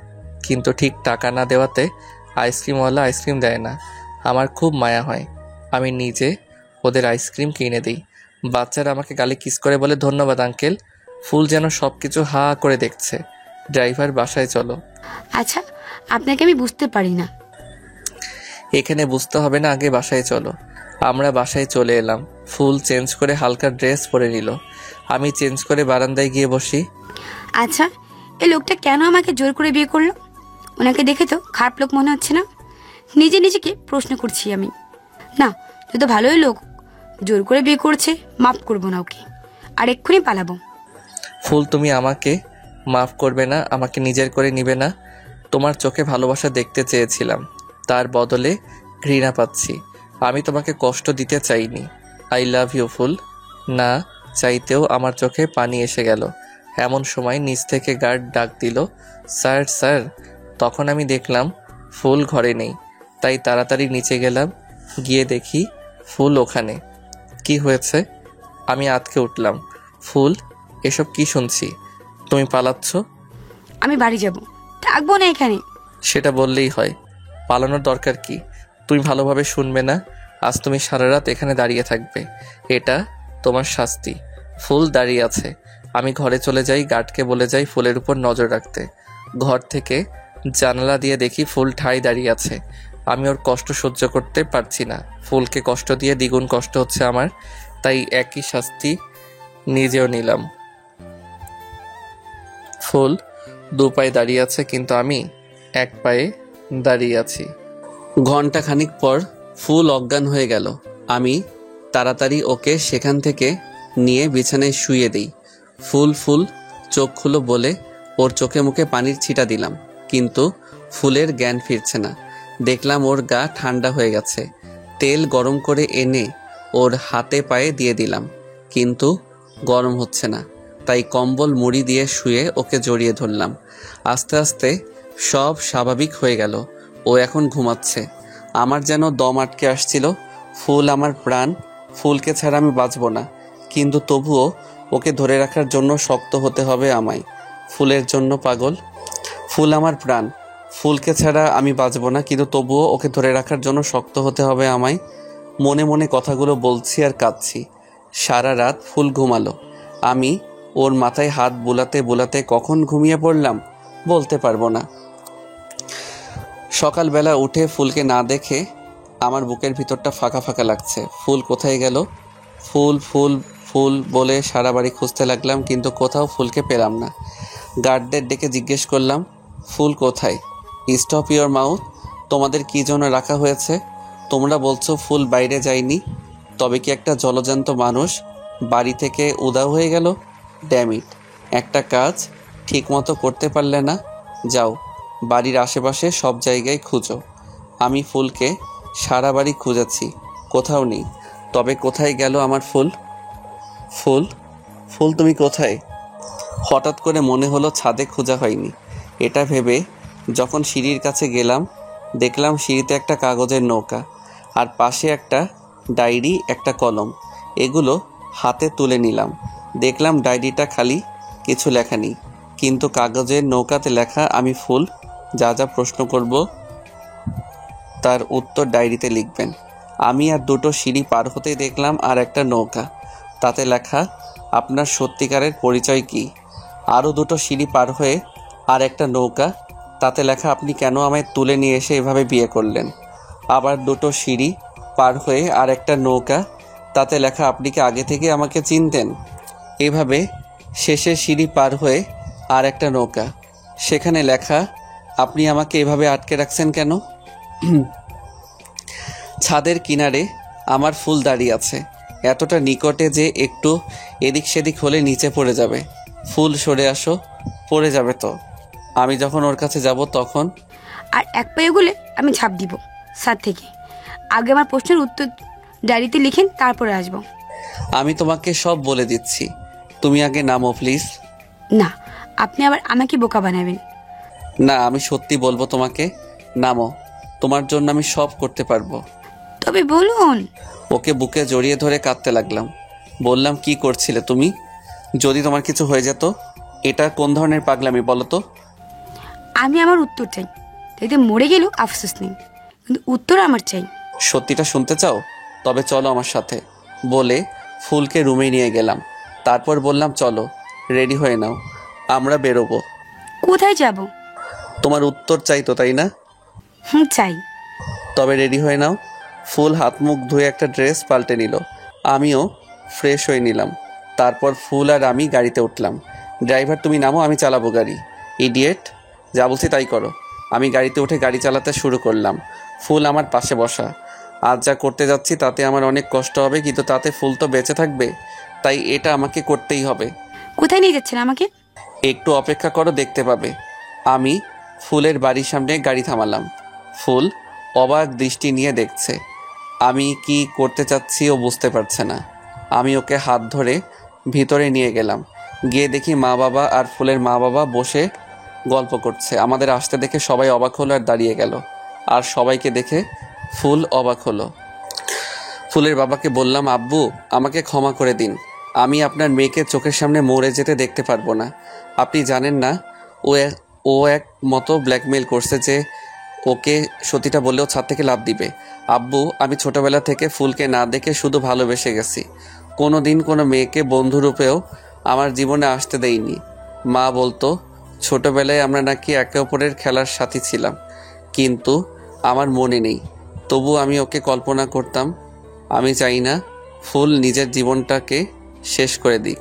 Speaker 1: কিন্তু ঠিক টাকা না দেওয়াতে আইসক্রিমওয়ালা আইসক্রিম দেয় না। আমার খুব মায়া হয়, আমি নিজে ওদের আইসক্রিম কিনে দিই। বাচ্চারা আমাকে গালে কিস করে বলে, ধন্যবাদ আঙ্কেল। ফুল যেন সব কিছু হা করে দেখছে। ড্রাইভার, বাসায় চলো।
Speaker 5: আচ্ছা, আপনাকে আমি বুঝতে পারি না।
Speaker 1: এখানে বুঝতে হবে না, আগে বাসায় চলো। আমরা বাসায় চলে এলাম। ফুল চেঞ্জ করে হালকা ড্রেস পরে নিল। আমি চেঞ্জ করে বারান্দায় গিয়ে বসি।
Speaker 5: আচ্ছা, এই লোকটা কেন আমাকে জোর করে বিয়ে করলো? ওনাকে দেখে তো খারাপ লোক মনে হচ্ছে না। নিজে নিজেকে প্রশ্ন করছি আমি। না, তুই তো ভালোই লোক, জোর করে বিয়ে করছে, মাফ করবো না ওকে, আর এক্ষুনি পালাবো।
Speaker 1: ফুল, তুমি আমাকে মাফ করবে না, আমাকে নিজের করে নিবে না। তোমার চোখে ভালোবাসা দেখতে চেয়েছিলাম, তার বদলে ঘৃণা পাচ্ছি। আমি তোমাকে কষ্ট দিতে চাইনি। আই লাভ ইউ ফুল। না চাইতেও আমার চোখে পানি এসে গেল। এমন সময় নিচ থেকে গার্ড ডাক দিল, স্যার স্যার। তখন আমি দেখলাম ফুল ঘরে নেই, তাই তাড়াতাড়ি নিচে গেলাম। গিয়ে দেখি ফুল ওখানে। কি হয়েছে? আমি আঁতকে উঠলাম। ফুল, এসব কি শুনছি? তুমি পালাচ্ছ?
Speaker 5: আমি বাড়ি যাব, থাকবো না এখানে।
Speaker 1: সেটা বললেই হয়, পালানোর দরকার কি? তুমি ভালোভাবে শুনবে না, আজ তুমি সারা রাত এখানে দাঁড়িয়ে থাকবে, এটা তোমার শাস্তি। ফুল দাঁড়িয়ে আছে। আমি ঘরে চলে যাই, গার্ডকে বলে যাই ফুলের উপর নজর রাখতে। ঘর থেকে জানালা দিয়ে দেখি ফুল ঠাই দাঁড়িয়ে আছে। আমি ওর কষ্ট সহ্য করতে পারছি না। ফুলকে কষ্ট দিয়ে দ্বিগুণ কষ্ট হচ্ছে আমার, তাই একই শাস্তি নিজেও নিলাম। ফুল 2 পায়ে দাঁড়িয়ে আছে, কিন্তু আমি 1 পায়ে দাঁড়িয়ে আছি। ঘন্টা খানিক পর ফুল অজ্ঞান হয়ে গেল। আমি তাড়াতাড়ি ওকে সেখান থেকে নিয়ে বিছানায় শুইয়ে দিই। ফুল চোখ খুলো বলে ওর চোখে মুখে পানির ছিটা দিলাম, কিন্তু ফুলের জ্ঞান ফিরছে না। দেখলাম ওর গা ঠান্ডা হয়ে গেছে। তেল গরম করে এনে ওর হাতে পায়ে দিয়ে দিলাম, কিন্তু গরম হচ্ছে না। তাই কম্বল মুড়ি দিয়ে শুয়ে ওকে জড়িয়ে ধরলাম। আস্তে আস্তে সব স্বাভাবিক হয়ে গেল। ও এখন ঘুমাচ্ছে। আমার যেন দম আটকে আসছিল। ফুল আমার প্রাণ, ফুলকে ছাড়া আমি বাঁচব না, কিন্তু তবুও ওকে ধরে রাখার জন্য শক্ত হতে হবে আমায়। ফুলের জন্য পাগল। ফুল আমার প্রাণ, ফুলকে ছাড়া আমি বাঁচব না, কিন্তু তবুও ওকে ধরে রাখার জন্য শক্ত হতে হবে আমায়। মনে মনে কথাগুলো বলছি আর কাঁদছি। সারা রাত ফুল ঘুমালো। আমি ওর মাথায় হাত বুলাতে বুলাতে কখন ঘুমিয়ে পড়লাম বলতে পারবো না। সকালবেলা উঠে ফুলকে না দেখে আমার বুকের ভিতরটা ফাঁকা ফাঁকা লাগছে। ফুল কোথায় গেল? ফুল ফুল ফুল বলে সারা বাড়ি খুঁজতে লাগলাম, কিন্তু কোথাও ফুলকে পেলাম না। গার্ডদের ডেকে জিজ্ঞেস করলাম, ফুল কোথায়? Stop your mouth. তোমাদের কী জন্য রাখা হয়েছে? তোমরা বলছো ফুল বাইরে যায়নি, তবে কি একটা জলজান্ত মানুষ বাড়ি থেকে উধাও হয়ে গেল? ড্যামিট, একটা কাজ ঠিকমতো করতে পারলে না। যাও, বাড়ির আশেপাশে সব জায়গায় খুঁজো। আমি ফুলকে সারা বাড়ি খুঁজেছি, কোথাও নেই। তবে কোথায় গেল আমার ফুল? ফুল, ফুল তুমি কোথায়? হঠাৎ করে মনে হলো ছাদে খোঁজা হয়নি। এটা ভেবে যখন সিঁড়ির কাছে গেলাম, দেখলাম সিঁড়িতে একটা কাগজের নৌকা, আর পাশে একটা ডায়েরি, একটা কলম। এগুলো হাতে তুলে নিলাম। দেখলাম ডায়েরিটা খালি, কিছু লেখা নেই, কিন্তু কাগজের নৌকাতে লেখা আমি ফুল যা যা প্রশ্ন করব তার উত্তর ডায়েরিতে লিখবেন। আমি আর দুটো সিঁড়ি পার হতেই দেখলাম আর একটা নৌকা, তাতে লেখা আপনার সত্যিকারের পরিচয় কি। আরও দুটো সিঁড়ি পার হয়ে আর একটা নৌকা, তাতে লেখা আপনি কেন আমায় তুলে নিয়ে এসে এভাবে বিয়ে করলেন। আবার দুটো সিঁড়ি পার হয়ে আর একটা নৌকা, তাতে লেখা আপনি কি আগে থেকে আমাকে চিনতেন। এভাবে শেষের সিঁড়ি পার হয়ে আর একটা নৌকা, সেখানে লেখা আপনি আমাকে এভাবে আটকে রাখছেন কেন। ছাদের কিনারে আমার ফুল দাঁড়িয়ে আছে, এতটা নিকটে যে একটু এদিক সেদিক হলে নিচে পড়ে যাবে। ফুল সরে আসো, পড়ে যাবে তো। আমি যখন ওর কাছে যাব তখন
Speaker 5: আর এক পায়ে গেলে আমি ঝাঁপ দিব ছাদ থেকে। আগে আমার প্রশ্নের উত্তর ডায়েরিতে লিখেন, তারপরে আসবো।
Speaker 1: আমি তোমাকে সব বলে দিচ্ছি, তুমি আগে নামো প্লিজ।
Speaker 5: না, আপনি আবার আমাকে বোকা বানাবেন।
Speaker 1: না, আমি সত্যি বলবো তোমাকে, নামো। তোমার জন্য আমি সব করতে পারবো।
Speaker 5: তবে বলুন।
Speaker 1: ওকে বুকে জড়িয়ে ধরে কাঁদতে লাগলাম। বললাম, কি করছিলে তুমি? যদি তোমার কিছু হয়ে যেত? এটা কোন ধরনের পাগলামি বলো তো?
Speaker 5: আমি আমার উত্তর চাই, তাইতে মরে গেলেও আফসোস নেই, কিন্তু উত্তর আমার চাই।
Speaker 1: সত্যিটা শুনতে চাও? তবে চলো আমার সাথে, বলে ফুলকে রুমে নিয়ে গেলাম। তারপর বললাম, চলো রেডি হয়ে নাও, আমরা বেরোবো।
Speaker 5: কোথায় যাব?
Speaker 1: তোমার উত্তর চাই তো, তাই না?
Speaker 5: চাই।
Speaker 1: তবে রেডি হয়ে নাও। ফুল হাত মুখ ধুয়ে একটা ড্রেস পাল্টে নিল, আমিও ফ্রেশ হয়ে নিলাম। তারপর ফুল আর আমি গাড়িতে উঠলাম। ড্রাইভার তুমি নামো, আমি চালাবো গাড়ি। ইডিয়েট, যা বলছি তাই করো। আমি গাড়িতে উঠে গাড়ি চালাতে শুরু করলাম। ফুল আমার পাশে বসা। আজ যা করতে যাচ্ছি তাতে আমার অনেক কষ্ট হবে, কিন্তু তাতে ফুল তো বেঁচে থাকবে, তাই এটা আমাকে করতেই হবে।
Speaker 5: কোথায় নিয়ে যাচ্ছেন আমাকে?
Speaker 1: একটু অপেক্ষা করো, দেখতে পাবে। আমি ফুলের বাড়ির সামনে গাড়ি থামালাম। ফুল অবাক দৃষ্টি নিয়ে দেখছে। আমি কি করতে চাচ্ছি ও বুঝতে পারছে না। আমি ওকে হাত ধরে ভিতরে নিয়ে গেলাম। গিয়ে দেখি মা বাবা আর ফুলের মা বাবা বসে গল্প করছে। আমাদের আসতে দেখে সবাই অবাক হলো আর দাঁড়িয়ে গেল। আর সবাইকে দেখে ফুল অবাক হলো। ফুলের বাবাকে বললাম, আব্বু আমাকে ক্ষমা করে দিন, আমি আপনার মেয়েকে চোখের সামনে মরে যেতে দেখতে পারবো না। আপনি জানেন না ও এক মতো ব্ল্যাকমেল করছে যে ওকে সত্যিটা বললেও ছাদ থেকে লাফ দিবে। আব্বু, আমি ছোটবেলা থেকে ফুলকে না দেখে শুধু ভালোবেসে গেছি, কোনো দিন কোনো মেয়েকে বন্ধুরূপেও আমার জীবনে আসতে দেইনি। মা বলতো ছোটবেলায় আমরা নাকি একে অপরের খেলার সাথী ছিলাম, কিন্তু আমার মনে নেই। তবু আমি ওকে কল্পনা করতাম। আমি চাই না ফুল নিজের জীবনটাকে শেষ করে দিক।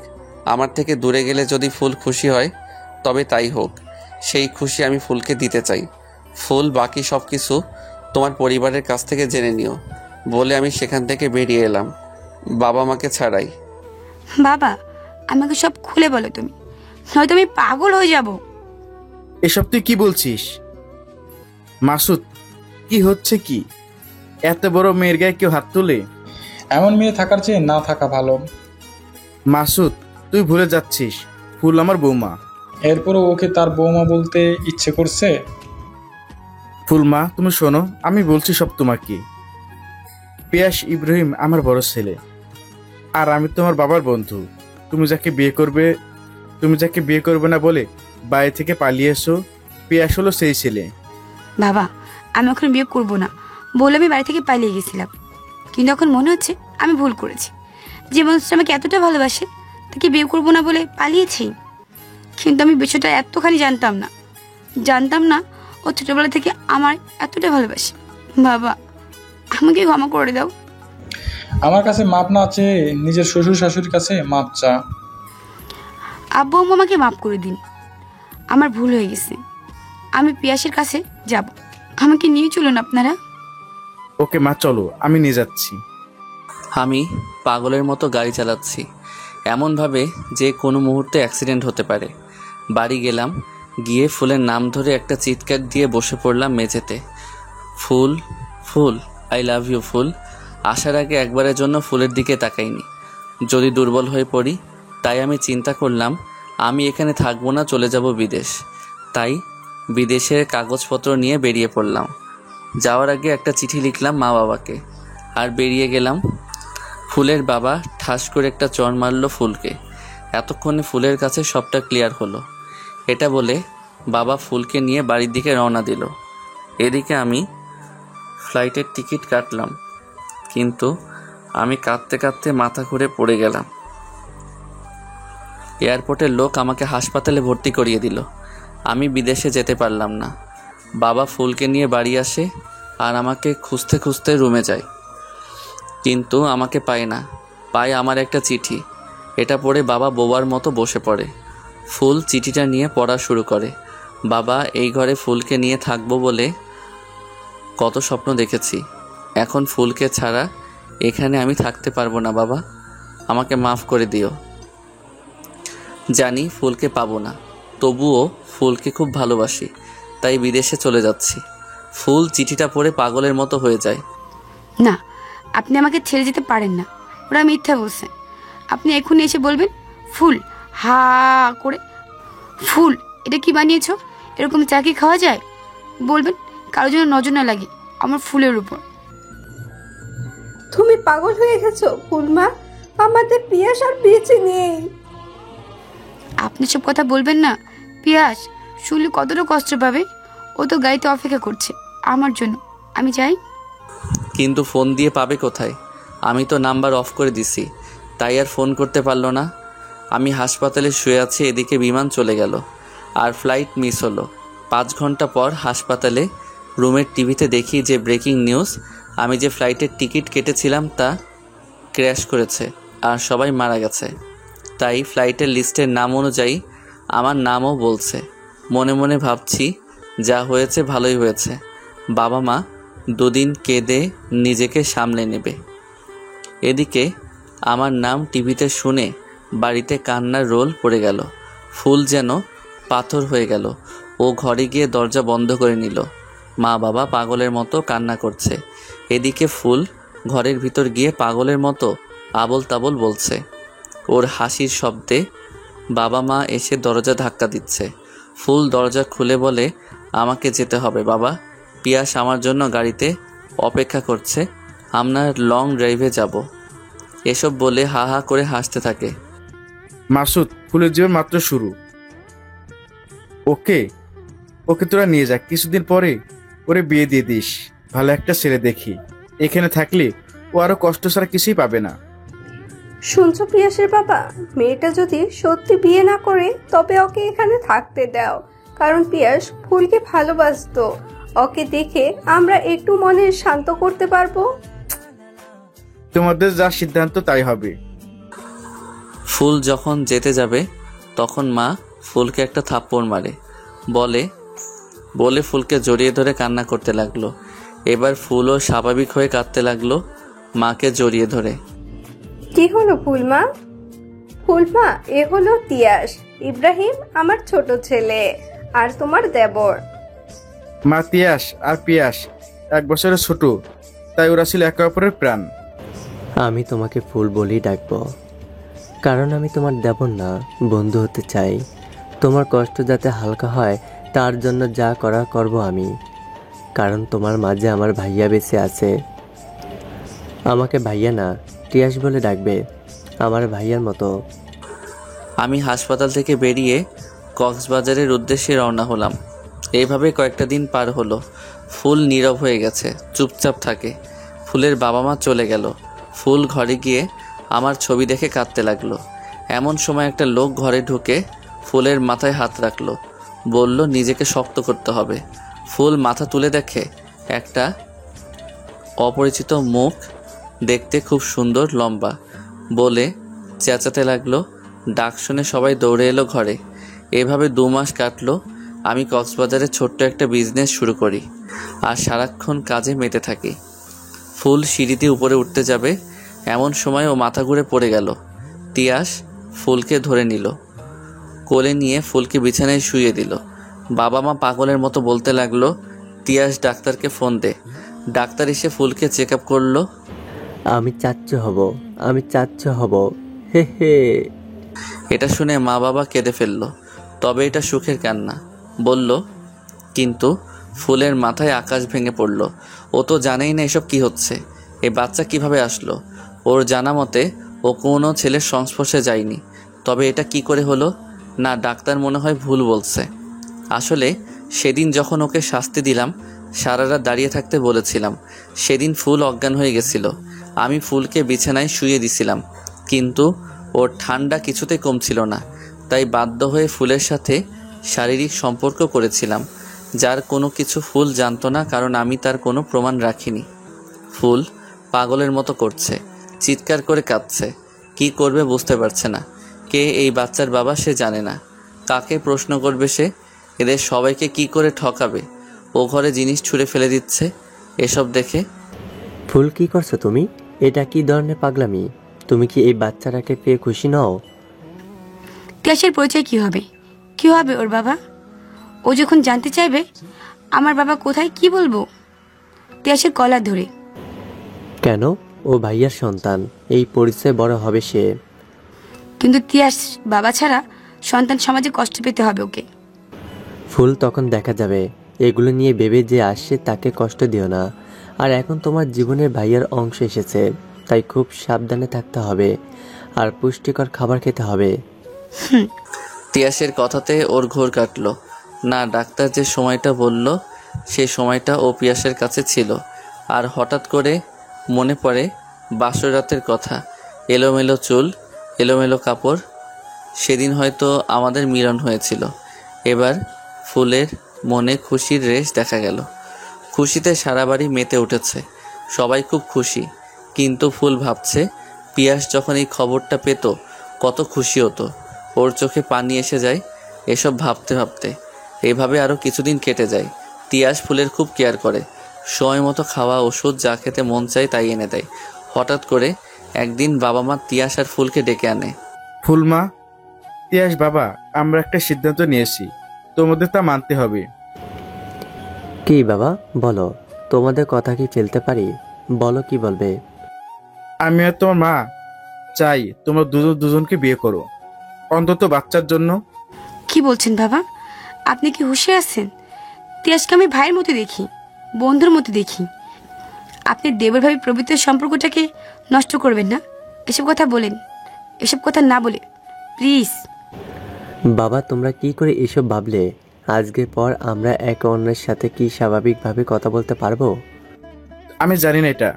Speaker 1: আমার থেকে দূরে গেলে যদি ফুল খুশি হয় তবে তাই হোক, সেই খুশি আমি ফুলকে দিতে চাই। ফুল, বাকি সব কিছু তোমার পরিবারের কাছ থেকে জেনে নিও, বলে আমি সেখান থেকে বেরিয়ে এলাম, বাবা মাকে ছাড়াই।
Speaker 5: বাবা, আমাকে সব খুলে বলো তুমি, নয়তো আমি পাগল হয়ে যাব।
Speaker 4: এসব তুই কি বলছিস? মাসুদ, কি হচ্ছে কি? এত বড় মেয়ের গায়ে কেউ হাত তোলে?
Speaker 3: এমন মেয়ে থাকার চেয়ে না থাকা ভালো।
Speaker 4: মাসুদ, তুই ভুলে যাচ্ছিস, ফুল আমার বৌমা।
Speaker 3: এরপরও ওকে তার বৌমা বলতে ইচ্ছে করছে?
Speaker 4: ফুলমা, তুমি শোনো, আমি বলছি সব তোমাকে। পিয়াস ইব্রাহিম আমার বড় ছেলে, আর আমি তোমার বাবার বন্ধু। তুমি যাকে বিয়ে করবে না বলে বাড়ি থেকে পালিয়ে এসো, পিয়াস হলো সেই ছেলে।
Speaker 5: বাবা, আমি এখন বিয়ে করব না বলে আমি বাড়ি থেকে পালিয়ে গেছিলাম, কিন্তু এখন মনে হচ্ছে আমি ভুল করেছি। যে মানুষটা আমাকে এতটা ভালোবাসে তাকে বিয়ে করব না বলে পালিয়েছি, কিন্তু আমি বিষয়টা এতখানি জানতাম না ও ছোটবেলা থেকে আমার এতটা ভালোবাসে। বাবা, আমাকে ক্ষমা করে দাও।
Speaker 3: আমার কাছে মাপ না চেয়ে নিজের শ্বশুর শাশুড়ির কাছে মাপ চা।
Speaker 5: আব্বু আম্মু আমাকে মাফ করে দিন, আমার ভুল হয়ে গেছে। আমি পিয়াসের কাছে যাব, আমাকে নিয়ে চলুন আপনারা।
Speaker 4: ওকে মা, চলো, আমি নিয়ে যাচ্ছি।
Speaker 1: আমি পাগলের মতো গাড়ি চালাচ্ছি, এমনভাবে যে কোনো মুহূর্তে অ্যাক্সিডেন্ট হতে পারে। বাড়ি গেলাম, গিয়ে ফুলের নাম ধরে একটা চিৎকার দিয়ে বসে পড়লাম মেঝেতে। ফুল, ফুল, আই লাভ ইউ ফুল। আসার আগে একবারের জন্য ফুলের দিকে তাকাইনি, যদি দুর্বল হয়ে পড়ি। তাই আমি চিন্তা করলাম আমি এখানে থাকবো না, চলে যাব বিদেশ। তাই বিদেশের কাগজপত্র নিয়ে বেরিয়ে পড়লাম। যাওয়ার আগে একটা চিঠি লিখলাম মা বাবাকে, আর বেরিয়ে গেলাম। ফুলের বাবা ঠাস করে একটা চড় মারল ফুলকে। এতক্ষণে ফুলের কাছে সবটা ক্লিয়ার হলো। এটা বলে বাবা ফুলকে নিয়ে বাড়ির দিকে রওনা দিল। এদিকে আমি ফ্লাইটের টিকিট কাটলাম, কিন্তু আমি কাঁদতে কাঁদতে মাথা ঘুরে পড়ে গেলাম। এয়ারপোর্টের লোক আমাকে হাসপাতালে ভর্তি করিয়ে দিল। আমি বিদেশে যেতে পারলাম না। বাবা ফুলকে নিয়ে বাড়ি আসে আর আমাকে খুঁজতে খুঁজতে রুমে যায়, কিন্তু আমাকে পায় না। পায় আমার একটা চিঠি। এটা পড়ে বাবা বোবার মতো বসে পড়ে। ফুল চিঠিটা নিয়ে পড়া শুরু করে। বাবা, এই ঘরে ফুলকে নিয়ে থাকবো বলে কত স্বপ্ন দেখেছি। এখন ফুলকে ছাড়া এখানে আমি থাকতে পারবো না বাবা, আমাকে মাফ করে দিও। জানি ফুলকে পাবো না, তবুও ফুলকে খুব ভালোবাসি, তাই বিদেশে চলে যাচ্ছি। ফুল চিঠিটা পড়ে পাগলের মতো হয়ে যায়।
Speaker 5: না, আপনি আমাকে ছেড়ে যেতে পারেন না, ওরা মিথ্যা বলছে। আপনি এখনই এসে বলবেন ফুল, হা করে, ফুল এটা কি বানিয়েছো, এরকম চা কি খাওয়া যায়? বলবেন কারোর জন্য নজর না লাগে আমার ফুলের উপর।
Speaker 2: তুমি পাগল হয়ে গেছো ফুলমা, আমাদের পিয়াস আর বেঁচে নেই।
Speaker 5: আপনি সব কথা বলবেন না। পিয়াস শুনলে কতটা কষ্ট পাবে। ও তো গাড়িতে অপেক্ষা করছে আমার জন্য। আমি যাই।
Speaker 1: কিন্তু ফোন দিয়ে পাবে কোথায়? আমি তো নাম্বার অফ করে দিছি, তাই আর ফোন করতে পারলো না। আমি হাসপাতালে শুয়ে আছি, এদিকে বিমান চলে গেল আর ফ্লাইট মিস হলো। 5 ঘন্টা পর হাসপাতালে রুমের টিভিতে দেখি যে ব্রেকিং নিউজ, আমি যে ফ্লাইটের টিকিট কেটেছিলাম তা ক্র্যাশ করেছে আর সবাই মারা গেছে। তাই ফ্লাইটের লিস্টের নাম অনুযায়ী আমার নামও বলছে। মনে মনে ভাবছি যা হয়েছে ভালোই হয়েছে, বাবা মা 2 দিন কেঁদে নিজেকে সামলে নেবে। এদিকে আমার নাম টিভিতে শুনে বাড়িতে কান্নার রোল পড়ে গেল। ফুল যেন পাথর হয়ে গেল। ও ঘরে গিয়ে দরজা বন্ধ করে নিল। মা বাবা পাগলের মতো কান্না করছে। এদিকে ফুল ঘরের ভিতর গিয়ে পাগলের মতো আবল তাবল বলছে। ওর হাসির শব্দে বাবা মা এসে দরজা ধাক্কা দিচ্ছে। ফুল দরজা খুলে বলে, আমাকে যেতে হবে বাবা, পিয়াস আমার জন্য গাড়িতে অপেক্ষা করছে, আমরা লং ড্রাইভে যাব। এসব বলে হা হা করে হাসতে থাকে।
Speaker 4: মাসুদ, ফুলের জীবন মাত্র শুরু। ওকে ওকে তোরা নিয়ে যা, কিছুদিন পরে ওরে বিয়ে দিয়ে দিস। ভালো একটা ছেলে দেখি। এখানে থাকলে ও আরো কষ্ট ছাড়া কিছুই পাবে না।
Speaker 2: শুনছো পিয়াসের বাবা, মেয়েটা যদি সত্যি বিয়ে না করে তবে ওকে এখানে থাকতে দাও, কারণ পিয়াস ফুলকে ভালোবাসতো। ওকে দেখে আমরা একটু মনে শান্ত করতে পারবো।
Speaker 4: তোমাদের যা সিদ্ধান্ত তাই হবে।
Speaker 1: ফুল যখন যেতে যাবে তখন মা ফুলকে একটা থাপ্পড় মারে, বলে ফুলকে জড়িয়ে ধরে কান্না করতে লাগলো। এবার ফুলও স্বাভাবিক হয়ে কাঁদতে লাগলো মাকে জড়িয়ে ধরে।
Speaker 2: কি হলো ফুলমা? ফুলমা, এ হলো তিয়াস, ইব্রাহিম আমার ছোট ছেলে, আর তোমার দেবর।
Speaker 4: মা, তিয়াস আর পিয়াস 1 বছরের ছোট, তাই ওরা ছিল একে অপরের প্রাণ।
Speaker 6: আমি তোমাকে ফুল বলেই ডাকবো, কারণ আমি তোমার দেবর না, বন্ধু হতে চাই। তোমার কষ্ট যাতে হালকা হয় তার জন্য যা করার করব আমি, কারণ তোমার মাঝে আমার ভাইয়া বেঁচে আছে। আমাকে ভাইয়া না, তিয়াস বলে ডাকবে, আমার ভাইয়ার মতো।
Speaker 1: আমি হাসপাতাল থেকে বেরিয়ে কক্সবাজারের উদ্দেশ্যে রওনা হলাম। এইভাবে কয়েকটা দিন পার হলো। ফুল নীরব হয়ে গেছে, চুপচাপ থাকে। ফুলের বাবা মা চলে গেল। ফুল ঘরে গিয়ে আমার ছবি দেখে কাঁদতে লাগলো। এমন সময় একটা লোক ঘরে ঢুকে ফুলের মাথায় হাত রাখলো, বলল নিজেকে শক্ত করতে হবে। ফুল মাথা তুলে দেখে একটা অপরিচিত মুখ দেখতে খুব সুন্দর, লম্বা বলে চেঁচাতে লাগলো। ডাক শুনে সবাই দৌড়ে এলো ঘরে। এভাবে 2 মাস কাটলো। আমি কক্সবাজারে ছোট্ট একটা বিজনেস শুরু করি আর সারাক্ষণ কাজে মেতে থাকি। ফুল সিঁড়িতে উপরে উঠতে যাবে এমন সময় ও মাথা ঘুরে পড়ে গেল। তিয়াস ফুলকে ধরে নিল, কোলে নিয়ে ফুলকে বিছানায় শুইয়ে দিল। বাবা মা পাগলের মতো বলতে লাগলো, তিয়াস ডাক্তারকে ফোন দে। ডাক্তার এসে ফুলকে চেক আপ করলো।
Speaker 6: আমি চাচ্চু হব, আমি চাচ্চু হব, হে হে।
Speaker 1: এটা শুনে মা বাবা কেঁদে ফেললো। তবে এটা সুখের কান্না বলল। কিন্তু ফুলের মাথায় আকাশ ভেঙে পড়ল। ও তো জানেই না এসব কি হচ্ছে। এই বাচ্চা কিভাবে আসলো? ওর জানা মতে ও কোনো ছেলের সংস্পর্শে যায়নি। তবে এটা কি করে হলো? না, ডাক্তার মনে হয় ভুল বলছে। আসলে সেদিন যখন ওকে শাস্তি দিলাম, সারা রাত দাঁড়িয়ে থাকতে বলেছিলাম, সেদিন ফুল অজ্ঞান হয়ে গেছিল। আমি ফুলকে বিছানায় শুইয়ে দিছিলাম, কিন্তু ওর ঠান্ডা কিছুতেই কমছিল না। তাই বাধ্য হয়ে ফুলের সাথে শারীরিক সম্পর্ক করেছিলাম, যার কোনো কিছু ফুল জানতো না, কারণ আমি তার কোনো প্রমাণ রাখিনি। ফুল পাগলের মতো করছে, চিৎকার করে কাঁদছে। কি করবে বুঝতে পারছে না। কে এই বাচ্চার বাবা সে জানে না। কাকে প্রশ্ন করবে সে? এদের সবাইকে কি করে ঠকাবে? ও ঘরে জিনিস ছুঁড়ে ফেলে দিচ্ছে। এসব দেখে
Speaker 6: ফুল, কি করছো তুমি? এটা কি ধরনের পাগলামি? তুমি কি এই বাচ্চাটাকে পেয়ে খুশি নও?
Speaker 5: তিয়াসের পরিচয় কি হবে? কি হবে ওর বাবা? ও যখন জানতে চাইবে আমার বাবা কোথায়, কি বলবো? তিয়াসের কলা ধরে।
Speaker 6: কেন? ও ভাইয়ার সন্তান, এই পরিচয় বড় হবে সে।
Speaker 5: কিন্তু তিয়াস বাবা ছাড়া সন্তান সমাজে কষ্ট পেতে হবে ওকে।
Speaker 6: ফুল, তখন দেখা যাবে। এগুলো নিয়ে ভেবে যে আসছে তাকে কষ্ট দিও না। আর এখন তোমার জীবনের ভাইয়ার অংশ এসেছে, তাই খুব সাবধানে থাকতে হবে আর পুষ্টিকর খাবার খেতে হবে।
Speaker 1: তিয়াসের কথাতে ওর ঘোর কাটলো। না, ডাক্তার যে সময়টা বলল সেই সময়টা ও পিয়াসের কাছে ছিল। আর হঠাৎ করে মনে পড়ে বাসর রাতের কথা। এলোমেলো চুল, এলোমেলো কাপড়। সেদিন হয়তো আমাদের মিলন হয়েছিল। এবার ফুলের মনে খুশির রেশ দেখা গেল। খুশিতে সারা বাড়ি মেতে উঠেছে। সবাই খুব খুশি। কিন্তু ফুল ভাবছে, পিয়াস যখন এই খবরটা পেত কত খুশি হতো। ওর চোখে পানি এসে যায় এসব ভাবতে ভাবতে। এভাবে আরও কিছুদিন কেটে যায়। তিয়াস ফুলের খুব কেয়ার করে। সময় মতো খাওয়া, ওষুধ, যা খেতে মন চায় তাই এনে দেয়। হঠাৎ করে একদিন বাবা মা তিয়াস আর ফুলকে ডেকে আনে।
Speaker 4: ফুলমা, তিয়াস বাবা, আমরা একটা সিদ্ধান্ত নিয়েছি, তোমাদের তা মানতে হবে।
Speaker 6: কি বাবা, বলো। তোমাদের কথা কি ফেলতে পারি? বলো, কি বলবে?
Speaker 4: আমি আর তোমার মা চাই তোমরা দুজনকে বিয়ে করো, অন্তত বাচ্চার জন্য।
Speaker 5: কি বলছেন বাবা? আপনি কি হুঁশে আছেন? তিয়াসকে আমি ভাইয়ের মতো দেখি, বন্ধুর মতো দেখি। আপনি দেবের ভাবি প্রবৃত্তির সম্পর্কটাকে নষ্ট করবেন না। এসব কথা বলেন, এসব কথা না বলে প্লিজ।
Speaker 6: বাবা, তোমরা কি করে এসব ভাবলে? আজকের পর আমরা একে অন্যের সাথে কি স্বাভাবিকভাবে কথা বলতে পারবো?
Speaker 4: আমি জানি না, এটা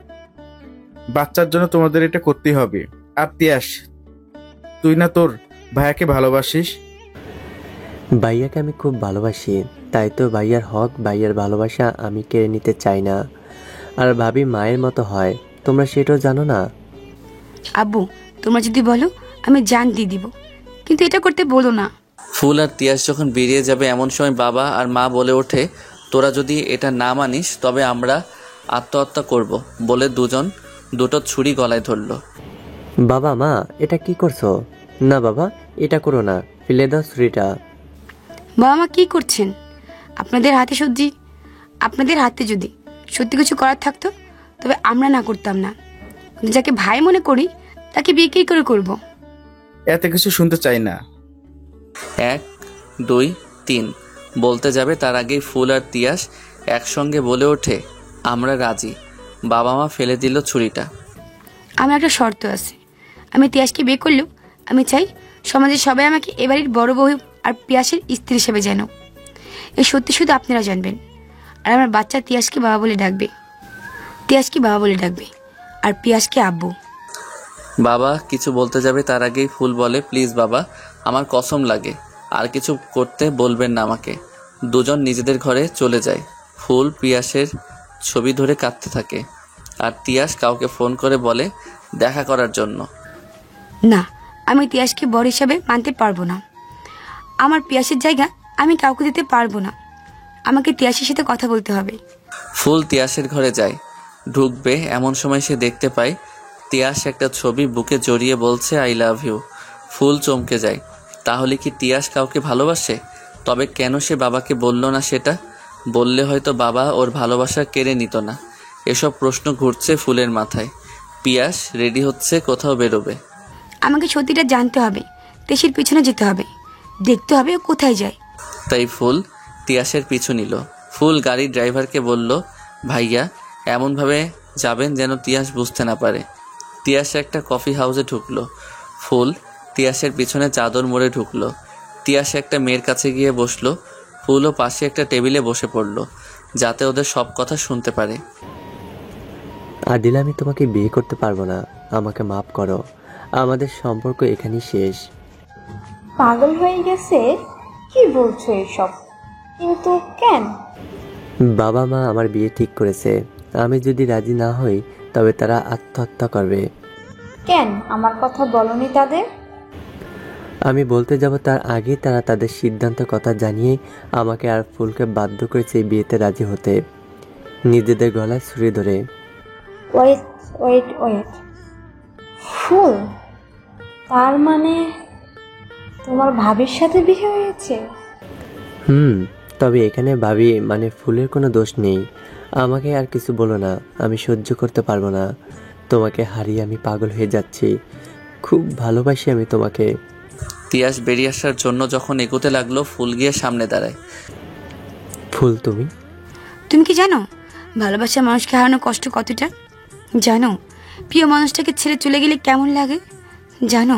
Speaker 4: বাচ্চার জন্য তোমাদের এটা করতেই হবে। আর তিয়াস, তুই না তোর ভাইয়াকে ভালোবাসিস?
Speaker 6: ভাইয়াকে আমি খুব ভালোবাসি, তাই তো ভাইয়ার হক, ভাইয়ার ভালোবাসা আমি কেড়ে নিতে চাই না। আর ভাবি মায়ের মতো হয়, তোমরা সেটাও জানো না?
Speaker 5: আব্বু, তোমরা যদি বলো আমি জান দিয়ে দিব, কিন্তু এটা করতে বলো না।
Speaker 1: ফুল আর তিয়াস যখন বেরিয়ে যাবে এমন সময় বাবা আর মা বলে ওঠে, তোরা যদি এটা না মানিস তবে আমরা আত্মহত্যা করব বলে দুটো ছুরি গলায় ধরল।
Speaker 6: বাবা, মা, এটা কি করছো? না বাবা, এটা করো না, ফেলে দাও ছুরিটা।
Speaker 5: বাবা মা কি করছেন? আপনাদের হাতে যদি সত্যি কিছু করার থাকতো তবে আমরা না করতাম না। কিন্তু যাকে ভাই মনে করি তাকে বিয়ে কি করে করব?
Speaker 4: এত কিছু শুনতে চাই না।
Speaker 1: 1, 2, 3 বলতে যাবে তার আগেই ফুল আর তিয়াস একসঙ্গে বলে ওঠে, আমরা রাজি। বাবা মা ফেলে দিল ছুরিটা।
Speaker 5: আমার একটা শর্ত আছে, আমি তিয়াসকে বিয়ে করলেও আমি চাই সমাজের সবাই আমাকে এবারের বড় বউ আর পিয়াসের স্ত্রী হিসেবে যেন। এই সত্যি শুধু আপনারা জানবেন। আর আমার বাচ্চা তিয়াসকে বাবা বলে ডাকবে, আর পিয়াসকে আব্বু।
Speaker 1: বাবা কিছু বলতে যাবে তার আগেই ফুল বলে, প্লিজ বাবা, আমার কসম লাগে, আর কিছু করতে বলবেন না আমাকে। দুজন নিজেদের ঘরে চলে যায়। ফুল পিয়াসের ছবি ধরে কাঁদতে থাকে। আর তিয়াস কাউকে ফোন করে বলে দেখা করার জন্য।
Speaker 5: না, আমি তিয়াসকে বর হিসাবে মানতে পারবো না। আমার পিয়াসের জায়গা আমি কাউকে দিতে পারবো না। আমাকে তিয়াসের সাথে কথা বলতে হবে।
Speaker 1: ফুল তিয়াসের ঘরে যায়, ঢুকবে এমন সময় সে দেখতে পায় তিয়াস একটা ছবি বুকে জড়িয়ে বলছে আই লাভ ইউ। ফুল চমকে যায়। তাহলে কি তিয়াস কাউকে ভালোবাসে? তবে কেন সে বাবাকে বলল না? সেটা বললে হয়তো বাবা ওর ভালোবাসা কেড়ে নিত না। এসব প্রশ্ন ঘুরছে ফুলের মাথায়। পিয়াস রেডি হচ্ছে, কোথাও বেরোবে।
Speaker 5: আমাকে সত্যিটা জানতে হবে। তেসের পিছনে যেতে হবে, দেখতে হবে ও কোথায় যায়।
Speaker 1: তাই ফুল তিয়াসের পিছু নিল। ফুল গাড়ির ড্রাইভারকে বলল, ভাইয়া এমনভাবে যাবেন যেন তিয়াস বুঝতে না পারে। তিয়াস একটা কফি হাউসে ঢুকলো। ফুল তিয়াসের পিছনে চাদর মুড়ে ঢুকলো। তিয়াস একটা মেয়ের কাছে গিয়ে বসলো। ফুলও পাশে একটা টেবিলে বসে পড়লো, যাতে ওদের সব কথা শুনতে পারে।
Speaker 6: আদিল, আমি তোমাকে বিয়ে করতে পারবো না, আমাকে মাফ করো। আমাদের সম্পর্ক এখানেই শেষ।
Speaker 7: পাগল হয়ে গেছে? কি বলছো এসব? কিন্তু কেন?
Speaker 6: বাবা মা আমার বিয়ে ঠিক করেছে। আমি যদি রাজি না হই তবে তারা আত্মহত্যা করবে।
Speaker 7: কেন আমার কথা বলনি তাদের?
Speaker 6: আমি বলতে যাব তার আগে তারা তাদের সিদ্ধান্তের কথা জানিয়ে আমাকে আর ফুলকে বাধ্য করেছে এই বিয়েতে রাজি হতে, নিজেদের গলায় ছুরি ধরে।
Speaker 7: ওয়েট ওয়েট ওয়েট, ফুল, তার মানে তোমার ভাবির সাথে বিয়ে হয়েছে?
Speaker 6: তবে এখানে ভাবি মানে ফুলের কোনো দোষ নেই। আমাকে আর কিছু বলো না, আমি সহ্য করতে পারবো না। তোমাকে হারিয়ে আমি পাগল হয়ে যাচ্ছি। খুব ভালোবাসি আমি তোমাকে।
Speaker 1: তিয়াস বেরিয়ে আসার জন্য যখন এগোতে লাগলো, ফুল গিয়ে সামনে দাঁড়ায়।
Speaker 6: ফুল, তুমি
Speaker 5: তুমি কি জানো ভালোবাসা মানুষকে হারানো কষ্ট কতটা? জানো প্রিয় মানুষটাকে ছেড়ে চলে গেলে কেমন লাগে? জানো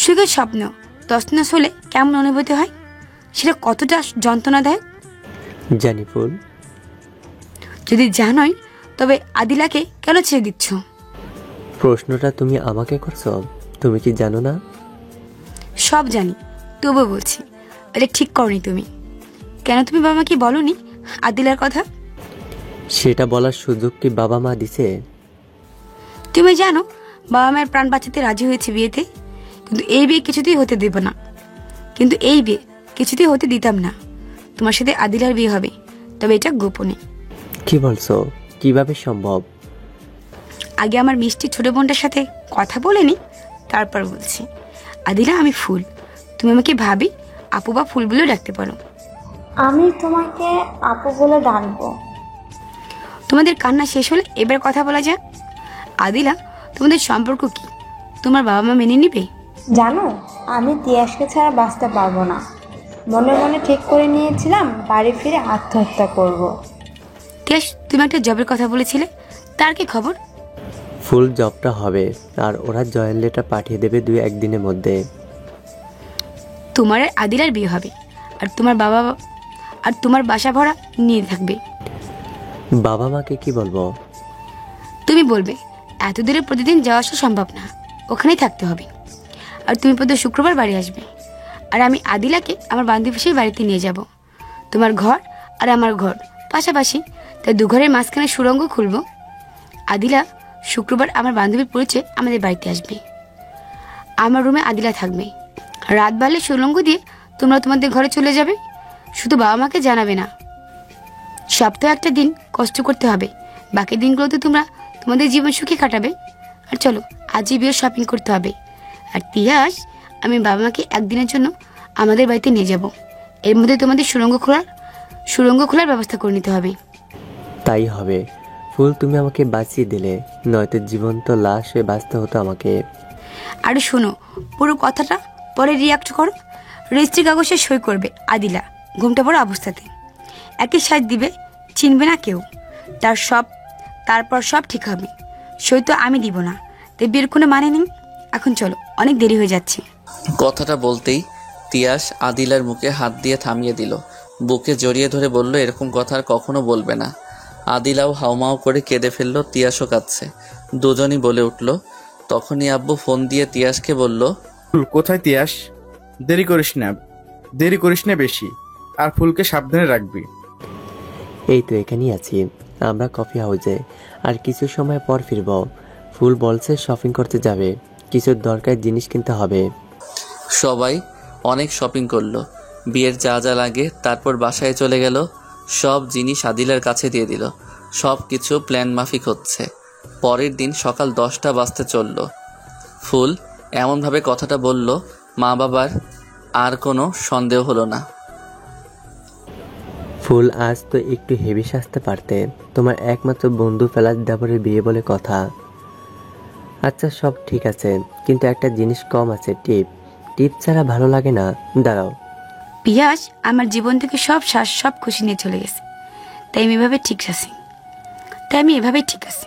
Speaker 5: সুখের স্বপ্ন তছনছ হলে কেমন অনুভূতি হয়? সেটা কতটা যন্ত্রণাদায়ক?
Speaker 6: জানি ফুল।
Speaker 5: যদি জানোই তবে আদিলাকে কেন ছেড়ে দিচ্ছ?
Speaker 6: প্রশ্নটা তুমি আমাকে করছো? তুমি কি জানো না?
Speaker 5: সব জানি, তবুও বলছি এটা ঠিক করনি তুমি। কেন তুমি বাবা মাকে বলনি আদিলার কথা?
Speaker 6: সেটা বলার সুযোগ কি বাবা মা দিছে?
Speaker 5: তুমি জানো বাবা মায়ের প্রাণ বাঁচাতে রাজি হয়েছে বিয়েতে, কিন্তু এই বিয়ে কিছুতেই হতে দেব না। কিন্তু এই বিয়ে কিছুতেই হতে দিতাম না। তোমার সাথে আদিলার বিয়ে হবে, তবে এটা গোপনে।
Speaker 6: কি বলছো? কিভাবে সম্ভব?
Speaker 5: আগে আমার মিষ্টি ছোট বোনটার সাথে কথা বলে নি, তারপর বলছি। আদিলা, আমি ফুল, তুমি আমাকে ভাবি, আপু বা ফুল বলেও ডাকতে পারো।
Speaker 7: আমি তোমাকে আপু বলে ডাকবো।
Speaker 5: তোমাদের কান্না শেষ হলে এবার কথা বলা যাক। আদিলা, তোমাদের সম্পর্ক কি? তোমার বাবা মা মেনে নিবে?
Speaker 7: জানো, আমি তিয়াসকে ছাড়া বাঁচতে পারবো না। মনে মনে ঠিক করে নিয়েছিলাম বাড়ি ফিরে আত্মহত্যা করব।
Speaker 5: তিয়াস, তুমি একটা জবের কথা বলেছিলে, তার কি খবর?
Speaker 6: ফুল জবটা হবে, আর ওরা জয়েন লেটার পাঠিয়ে দেবে 2-1 দিনের মধ্যে।
Speaker 5: তোমার আর আদিলার বিয়ে হবে, আর তোমার বাসা ভরা নিয়ে থাকবে।
Speaker 6: বাবা মাকে কি বলবো?
Speaker 5: তুমি বলবে এত দূরে প্রতিদিন যাওয়া আসা সম্ভব না, ওখানেই থাকতে হবে। আর তুমি প্রতি শুক্রবার বাড়ি আসবে, আর আমি আদিলাকে আমার বান্ধবী সেই বাড়িতে নিয়ে যাব। তোমার ঘর আর আমার ঘর পাশাপাশি, তাই 2 ঘরের মাঝখানে সুড়ঙ্গ খুলবো। আদিলা শুক্রবার আমার বান্ধবীর পরিচয় আমাদের বাড়িতে আসবে। আমার রুমে আদিলা থাকবে। রাত বাড়লে সুড়ঙ্গ দিয়ে তোমরা তোমাদের ঘরে চলে যাবে। শুধু বাবা মাকে জানাবে না। সপ্তাহে একটা দিন কষ্ট করতে হবে, বাকি দিনগুলোতে তোমরা তোমাদের জীবন সুখে কাটাবে। আর চলো, আজই বিয়ের শপিং করতে হবে। আর তিয়াস, আমি বাবা মাকে একদিনের জন্য আমাদের বাড়িতে নিয়ে যাব। এর মধ্যে তোমাদের সুড়ঙ্গ খোলার ব্যবস্থা করে নিতে হবে।
Speaker 6: তাই হবে। ফুল, তুমি আমাকে বাঁচিয়ে দিলে, নয়তো জীবন্ত লাশ হয়ে বাঁচতে হতো আমাকে।
Speaker 5: আর শোনো, পুরো কথাটা পরে রিয়াক্ট করো। রেজিস্ট্রি কাগজে সই করবে আদিলা ঘুমটা পড়া অবস্থাতে। একই সাজ দিবে, চিনবে না কেউ। তারপর সব ঠিক হবে। সই তো আমি দিব না, তাই বিয়ের কোনো মানে নেই। এখন চলো, অনেক দেরি হয়ে যাচ্ছে।
Speaker 1: কথাটা বলতেই তিয়াস আদিলার মুখে হাত দিয়ে থামিয়ে দিল। বুকে জড়িয়ে ধরে বলল, এরকম কথা আর কখনো বলবে না। আদিলাও হাউমাউ করে কেঁদে ফেললো, তিয়াসও কাঁদছে। দুজনই বলে উঠল। তখনই আব্বু ফোন দিয়ে তিয়াসকে বলল,
Speaker 4: ফুল, কোথায় তিয়াস? দেরি করিস না বেশি, আর ফুলকে সাবধানে রাখবি।
Speaker 6: এই তো এখানেই আছি, আমরা কফি হাউসে। আর কিছু সময় পর ফিরব। ফুল বলছে শপিং করতে যাবে, কিছু দরকার জিনিস কিনতে হবে।
Speaker 1: সবাই অনেক শপিং করলো, বিয়ের যা যা লাগে। তারপর বাসায় চলে গেল, সব জিনিস আদিলার কাছে দিয়ে দিল। সব কিছু প্ল্যান মাফিক হচ্ছে। পরের দিন সকাল 10টা বাজতে চলল। ফুল এমনভাবে কথাটা বলল, মা বাবার আর কোনো সন্দেহ হলো না।
Speaker 6: ফুল, আজ তো একটু হেভি সাজতে পারতে, তোমার একমাত্র বন্ধু ফেলার দেবরের বিয়ে বলে কথা। আচ্ছা সব ঠিক আছে, কিন্তু একটা জিনিস কম আছে, টিপ। টিপ ছাড়া ভালো লাগে না। দাঁড়াও।
Speaker 5: পিয়াস আমার জীবন থেকে সব শ্বাস সব খুশি নিয়ে চলে গেছে, তাই আমি এভাবে ঠিক আছি।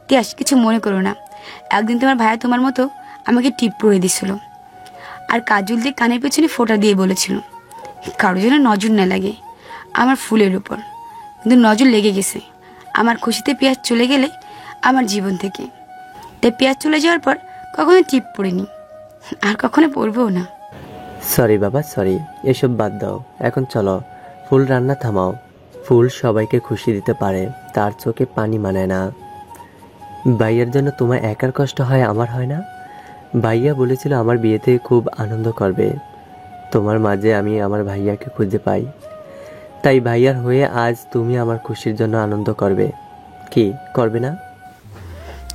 Speaker 5: তিয়াস, কিছু মনে করো না। একদিন তোমার ভাইয়া তোমার মতো আমাকে টিপ পরিয়ে দিছিল, আর কাজল দিয়ে কানের পেছনে ফোঁটা দিয়ে বলেছিল কারো যেন নজর না লাগে আমার ফুলের উপর। কিন্তু নজর লেগে গেছে। আমার খুশিতে পিয়াস চলে গেলে আমার জীবন থেকে, তাই পিয়াস চলে যাওয়ার পর কখনো টিপ পরিনি, আর কখনো পরবেও না।
Speaker 6: সরি বাবা, সরি। এসব বাদ দাও, এখন চলো। ফুল, রান্না থামাও। ফুল সবাইকে খুশি দিতে পারে, তার চোখে পানি মানায় না। ভাইয়ার জন্য তোমার একার কষ্ট হয়, আমার হয় না? ভাইয়া বলেছিল আমার বিয়েতে খুব আনন্দ করবে। তোমার মাঝে আমি আমার ভাইয়াকে খুঁজে পাই, তাই ভাইয়ার হয়ে আজ তুমি আমার খুশির জন্য আনন্দ করবে। কি করবে না?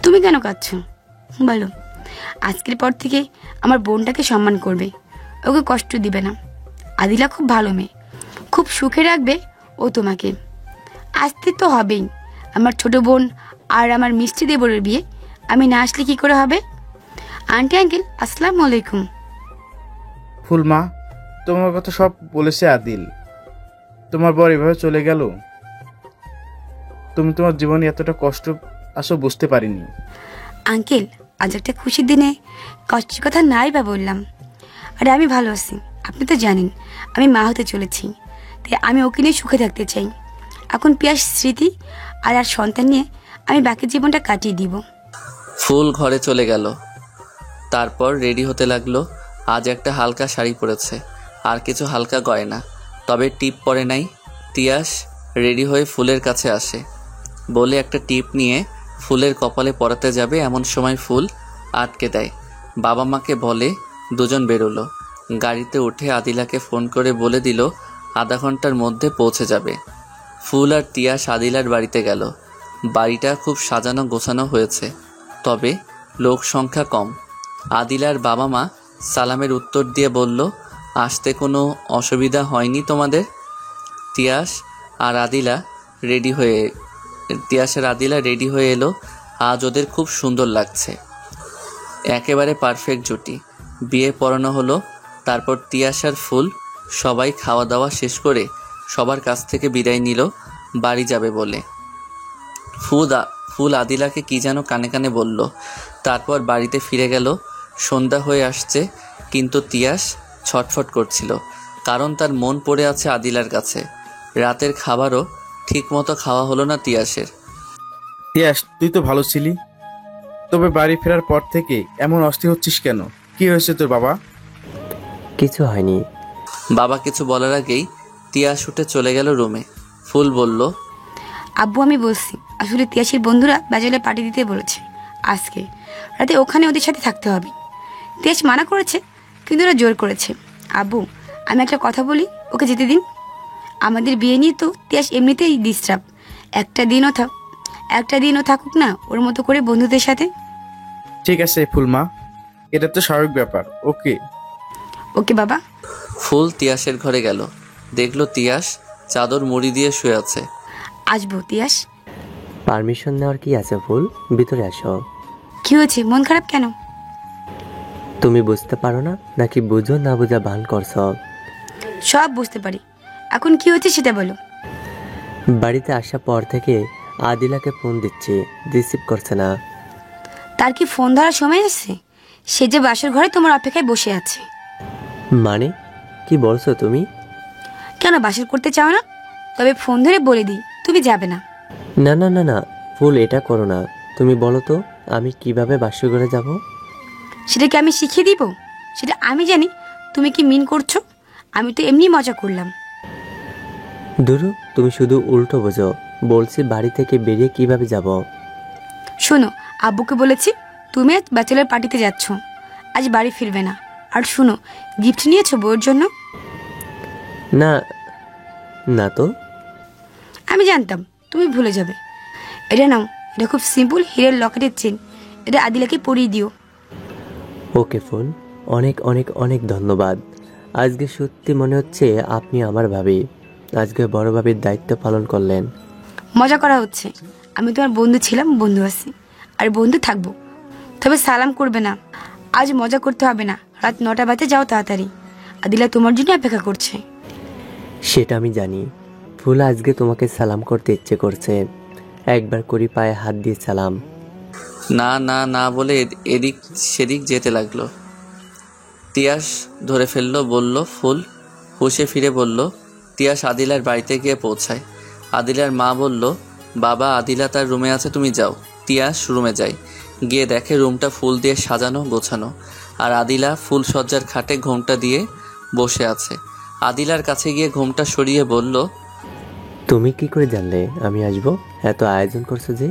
Speaker 5: তুমি কেন কাঁদছো বলো? আজকের পর থেকে আমার বোনটাকে সম্মান করবে, ওকে কষ্ট দিবে না। আদিলা খুব ভালো মেয়ে, খুব সুখে রাখবে ও তোমাকে। আসতে তো হবেই। আমার ছোট বোন আর আমার মিষ্টি দেবরের বিয়ে, আমি না আসলে কি করে হবে? আন্টি আঙ্কেল আসসালামু আলাইকুম।
Speaker 4: ফুল মা, তোমার কথা সব বলেছে আদিল। তোমার বর এভাবে চলে গেল, তুমি তোমার জীবনে এতটা কষ্ট আসো বুঝতে পারিনি।
Speaker 5: আঙ্কেল, আজ একটা খুশির দিনে কষ্টের কথা নাই বা বললাম। আরে আমি ভালো আছি, আপনি তো জানেন আমি মা হতে চলেছি, তাই আমি ওকে নিয়ে সুখে থাকতে চাই। এখন পিয়াস স্মৃতি আর সন্তান নিয়ে আমি বাকি জীবনটা কাটিয়ে দিব।
Speaker 1: ফুল ঘরে চলে গেল, তারপর রেডি হতে লাগলো। আজ একটা হালকা শাড়ি পরেছে, আর কিছু হালকা গয়না, তবে টিপ পরে নাই। তিয়াস রেডি হয়ে ফুলের কাছে আসে, বলে একটা টিপ নিয়ে ফুলের কপালে পরাতে যাবে। এমন সময় ফুল আটকে দেয়। বাবা মাকে বলে দুজন বেরোলো। গাড়িতে উঠে আদিলাকে ফোন করে বলে দিল আধা ঘন্টার মধ্যে পৌঁছে যাবে। ফুল আর তিয়াস আদিলার বাড়িতে গেল। বাড়িটা খুব সাজানো গোছানো হয়েছে, তবে লোক সংখ্যা কম। আদিলার বাবা মা সালামের উত্তর দিয়ে বলল, আসতে কোনো অসুবিধা হয়নি তোমাদের? তিয়াস আর আদিলা রেডি হয়ে এলো। আজ ওদের খুব সুন্দর লাগছে, একেবারে পারফেক্ট জুটি। বিয়ে পড়ানো হলো। তারপর তিয়াস আর ফুল সবাই খাওয়া দাওয়া শেষ করে সবার কাছ থেকে বিদায় নিল বাড়ি যাবে বলে। ফুল আদিলাকে কি যেন কানে কানে বলল, তারপর বাড়িতে ফিরে গেল। সন্ধ্যা হয়ে আসছে, কিন্তু তিয়াস ছটফট করছিল, কারণ তার মন পড়ে আছে আদিলার কাছে। রাতের খাবারও ঠিকমতো খাওয়া হলো না তিয়াসের।
Speaker 4: তিয়াস, তুই তো ভালো ছিলি, তবে বাড়ি ফেরার পর থেকে এমন অস্থির হচ্ছিস কেন? কি হয়েছে তোর বাবা?
Speaker 6: কিছু হয়নি।
Speaker 1: বাবা কিছু বলার আগেই তিয়াস উঠে চলে গেল রুমে। ফুল বলল,
Speaker 5: আব্বু আমি বলছি, আসলে তিয়াসের বন্ধুরা ব্যাচেলর পার্টি দিতে বলেছে আজকে রাতে, ওখানে ওদের সাথে থাকতে হবে। তিয়াস মানা করেছে, কিন্তু ওরা জোর করেছে। আব্বু আমি একটা কথা বলি, ওকে যেতে দিন। আমাদের বিয়ে নিয়ে তো তিয়াস এমনিতেই ডিস্টার্ব, একটা দিনও থাকুক না ওর মতো করে বন্ধুদের সাথে।
Speaker 4: ঠিক আছে ফুলমা, এটা তো স্বাভাবিক ব্যাপার। ওকে
Speaker 5: ওকে বাবা।
Speaker 1: ফুল তিয়াসের ঘরে গেল, দেখলো তিয়াস চাদর মুড়ি দিয়ে শুয়ে আছে।
Speaker 5: আসবো তিয়াস।
Speaker 6: পারমিশন নেওয়ার কি আছে ফুল? ভিতরে আসো।
Speaker 5: কি হয়েছে, মন খারাপ কেন?
Speaker 6: তুমি বুঝতে পারো না নাকি বুঝো না বুঝা ভান করছ?
Speaker 5: সব বুঝতে পারি, এখন কি হয়েছে সেটা বলো।
Speaker 6: বাড়িতে আসার পর থেকে আদিলাকে ফোন দিচ্ছি, রিসিভ করছে না।
Speaker 5: তার কি ফোন ধরার সময় এসেছে? সে যে বাসর ঘরে তোমার অপেক্ষায় বসে আছে।
Speaker 6: মানে কি বলছো তুমি?
Speaker 5: কেন বাসর করতে চাও না? তবে ফোন ধরে বলে দিই তুমি যাবে না।
Speaker 6: না না না না ফুল, এটা করো না। তুমি বলো তো আমি কিভাবে বাসর ঘরে যাব?
Speaker 5: সেটা কি আমি শিখিয়ে দিব? সেটা আমি জানি তুমি কি মিন করছো। আমি তো এমনি মজা করলাম।
Speaker 6: দুরু, তুমি শুধু উল্টো বোঝো। বলছি বাড়ি থেকে বেরিয়ে কিভাবে যাব।
Speaker 5: শোনো, আব্বুকে বলেছি তুমি আজ ব্যাচেলর পার্টিতে যাচ্ছ, আজ বাড়ি ফিরবে না। আর শোনো, গিফট নিয়েছো বউয়ের জন্য?
Speaker 6: না, না তো।
Speaker 5: আমি জানতাম তুমি ভুলে যাবে। এটা নাও, এটা খুব সিম্পল হীরের লকেটের চেন, এটা আদিলাকে পরিয়ে দিও।
Speaker 6: ওকে ফুল, অনেক অনেক অনেক ধন্যবাদ। আজকে সত্যি মনে হচ্ছে আপনি আমার ভাবি। আজকে বড় ভাবির দায়িত্ব পালন করলেন।
Speaker 5: মজা করা হচ্ছে। আমি তোমার বন্ধু ছিলাম, বন্ধু আছি, আর বন্ধু থাকবো। তবে সালাম করবে না। আজ মজা করতে হবে না, রাত 9টা বাজে, যাও তাড়াতাড়ি। আদিলা তোমার জন্য অপেক্ষা করছে।
Speaker 6: সেটা আমি জানি। ফুল, আজকে তোমাকে সালাম করতে ইচ্ছে করছে। একবার করি পায়ে হাত দিয়ে সালাম।
Speaker 1: না না না বলে এদিক সেদিক যেতে লাগলো। তিয়াস ধরে ফেললো, বলল ফুল। হুঁশে ফিরে বলল তিয়াস আদিলার বাড়িতে গিয়ে পৌঁছায়। আদিলার মা বলল, বাবা আদিলা তার রুমে আছে, তুমি যাও। তিয়াস রুমে যায়, গিয়ে দেখে রুমটা ফুল দিয়ে সাজানো গোছানো, আর আদিলা ফুল সজ্জার খাটে ঘোমটা দিয়ে বসে আছে। আদিলার কাছে গিয়ে ঘোমটা সরিয়ে বলল,
Speaker 6: তুমি কি করে জানলে আমি আসবো? এত আয়োজন করছো যে?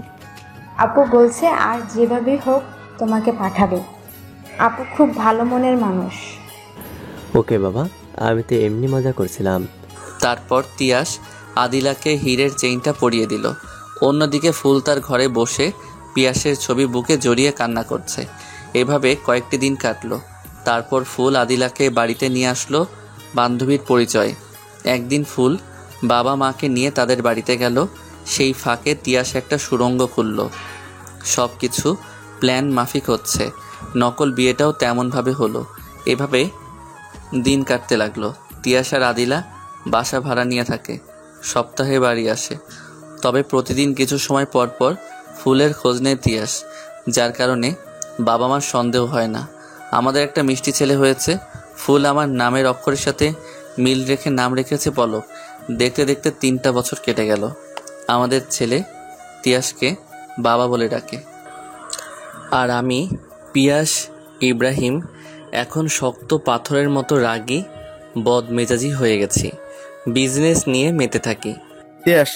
Speaker 7: আপু বলছে আর যেভাবে হোক তোমাকে পাঠাবে। আপু খুব ভালো মনের মানুষ।
Speaker 6: ওকে বাবা, আমি তো এমনি মজা করছিলাম।
Speaker 1: তারপর তিয়াস আদিলাকে হীরের চেইনটা পরিয়ে দিল। অন্যদিকে ফুল তার ঘরে বসে পিয়াসের ছবি বুকে জড়িয়ে কান্না করছে। এভাবে কয়েকটি দিন কাটলো। তারপর ফুল আদিলাকে বাড়িতে নিয়ে আসলো বান্ধবীর পরিচয়। একদিন ফুল বাবা মাকে নিয়ে তাদের বাড়িতে গেল। সেই ফাঁকে তিয়াস একটা সুড়ঙ্গ খুলল। সব কিছু প্ল্যান মাফিক হচ্ছে। নকল বিয়েটাও তেমনভাবে হলো। এভাবে দিন কাটতে লাগলো। তিয়াস আর আদিলা বাসা ভাড়া নিয়ে থাকে, সপ্তাহে বাড়ি আসে। তবে প্রতিদিন কিছু সময় পর পর ফুলের খোঁজ নেয় তিয়াস, যার কারণে বাবা মার সন্দেহ হয় না। আমাদের একটা মিষ্টি ছেলে হয়েছে। ফুল আমার নামের অক্ষরের সাথে মিল রেখে নাম রেখেছে পলক। দেখতে দেখতে 3টা বছর কেটে গেল। আমাদের ছেলে তিয়াসকে বাবা বলে ডাকে। আর আমি পিয়াস ইব্রাহিম এখন শক্ত পাথরের মতো রাগী বদমেজাজি হয়ে গেছি। বিজনেস নিয়ে মেতে থাকি।
Speaker 4: তিয়াস,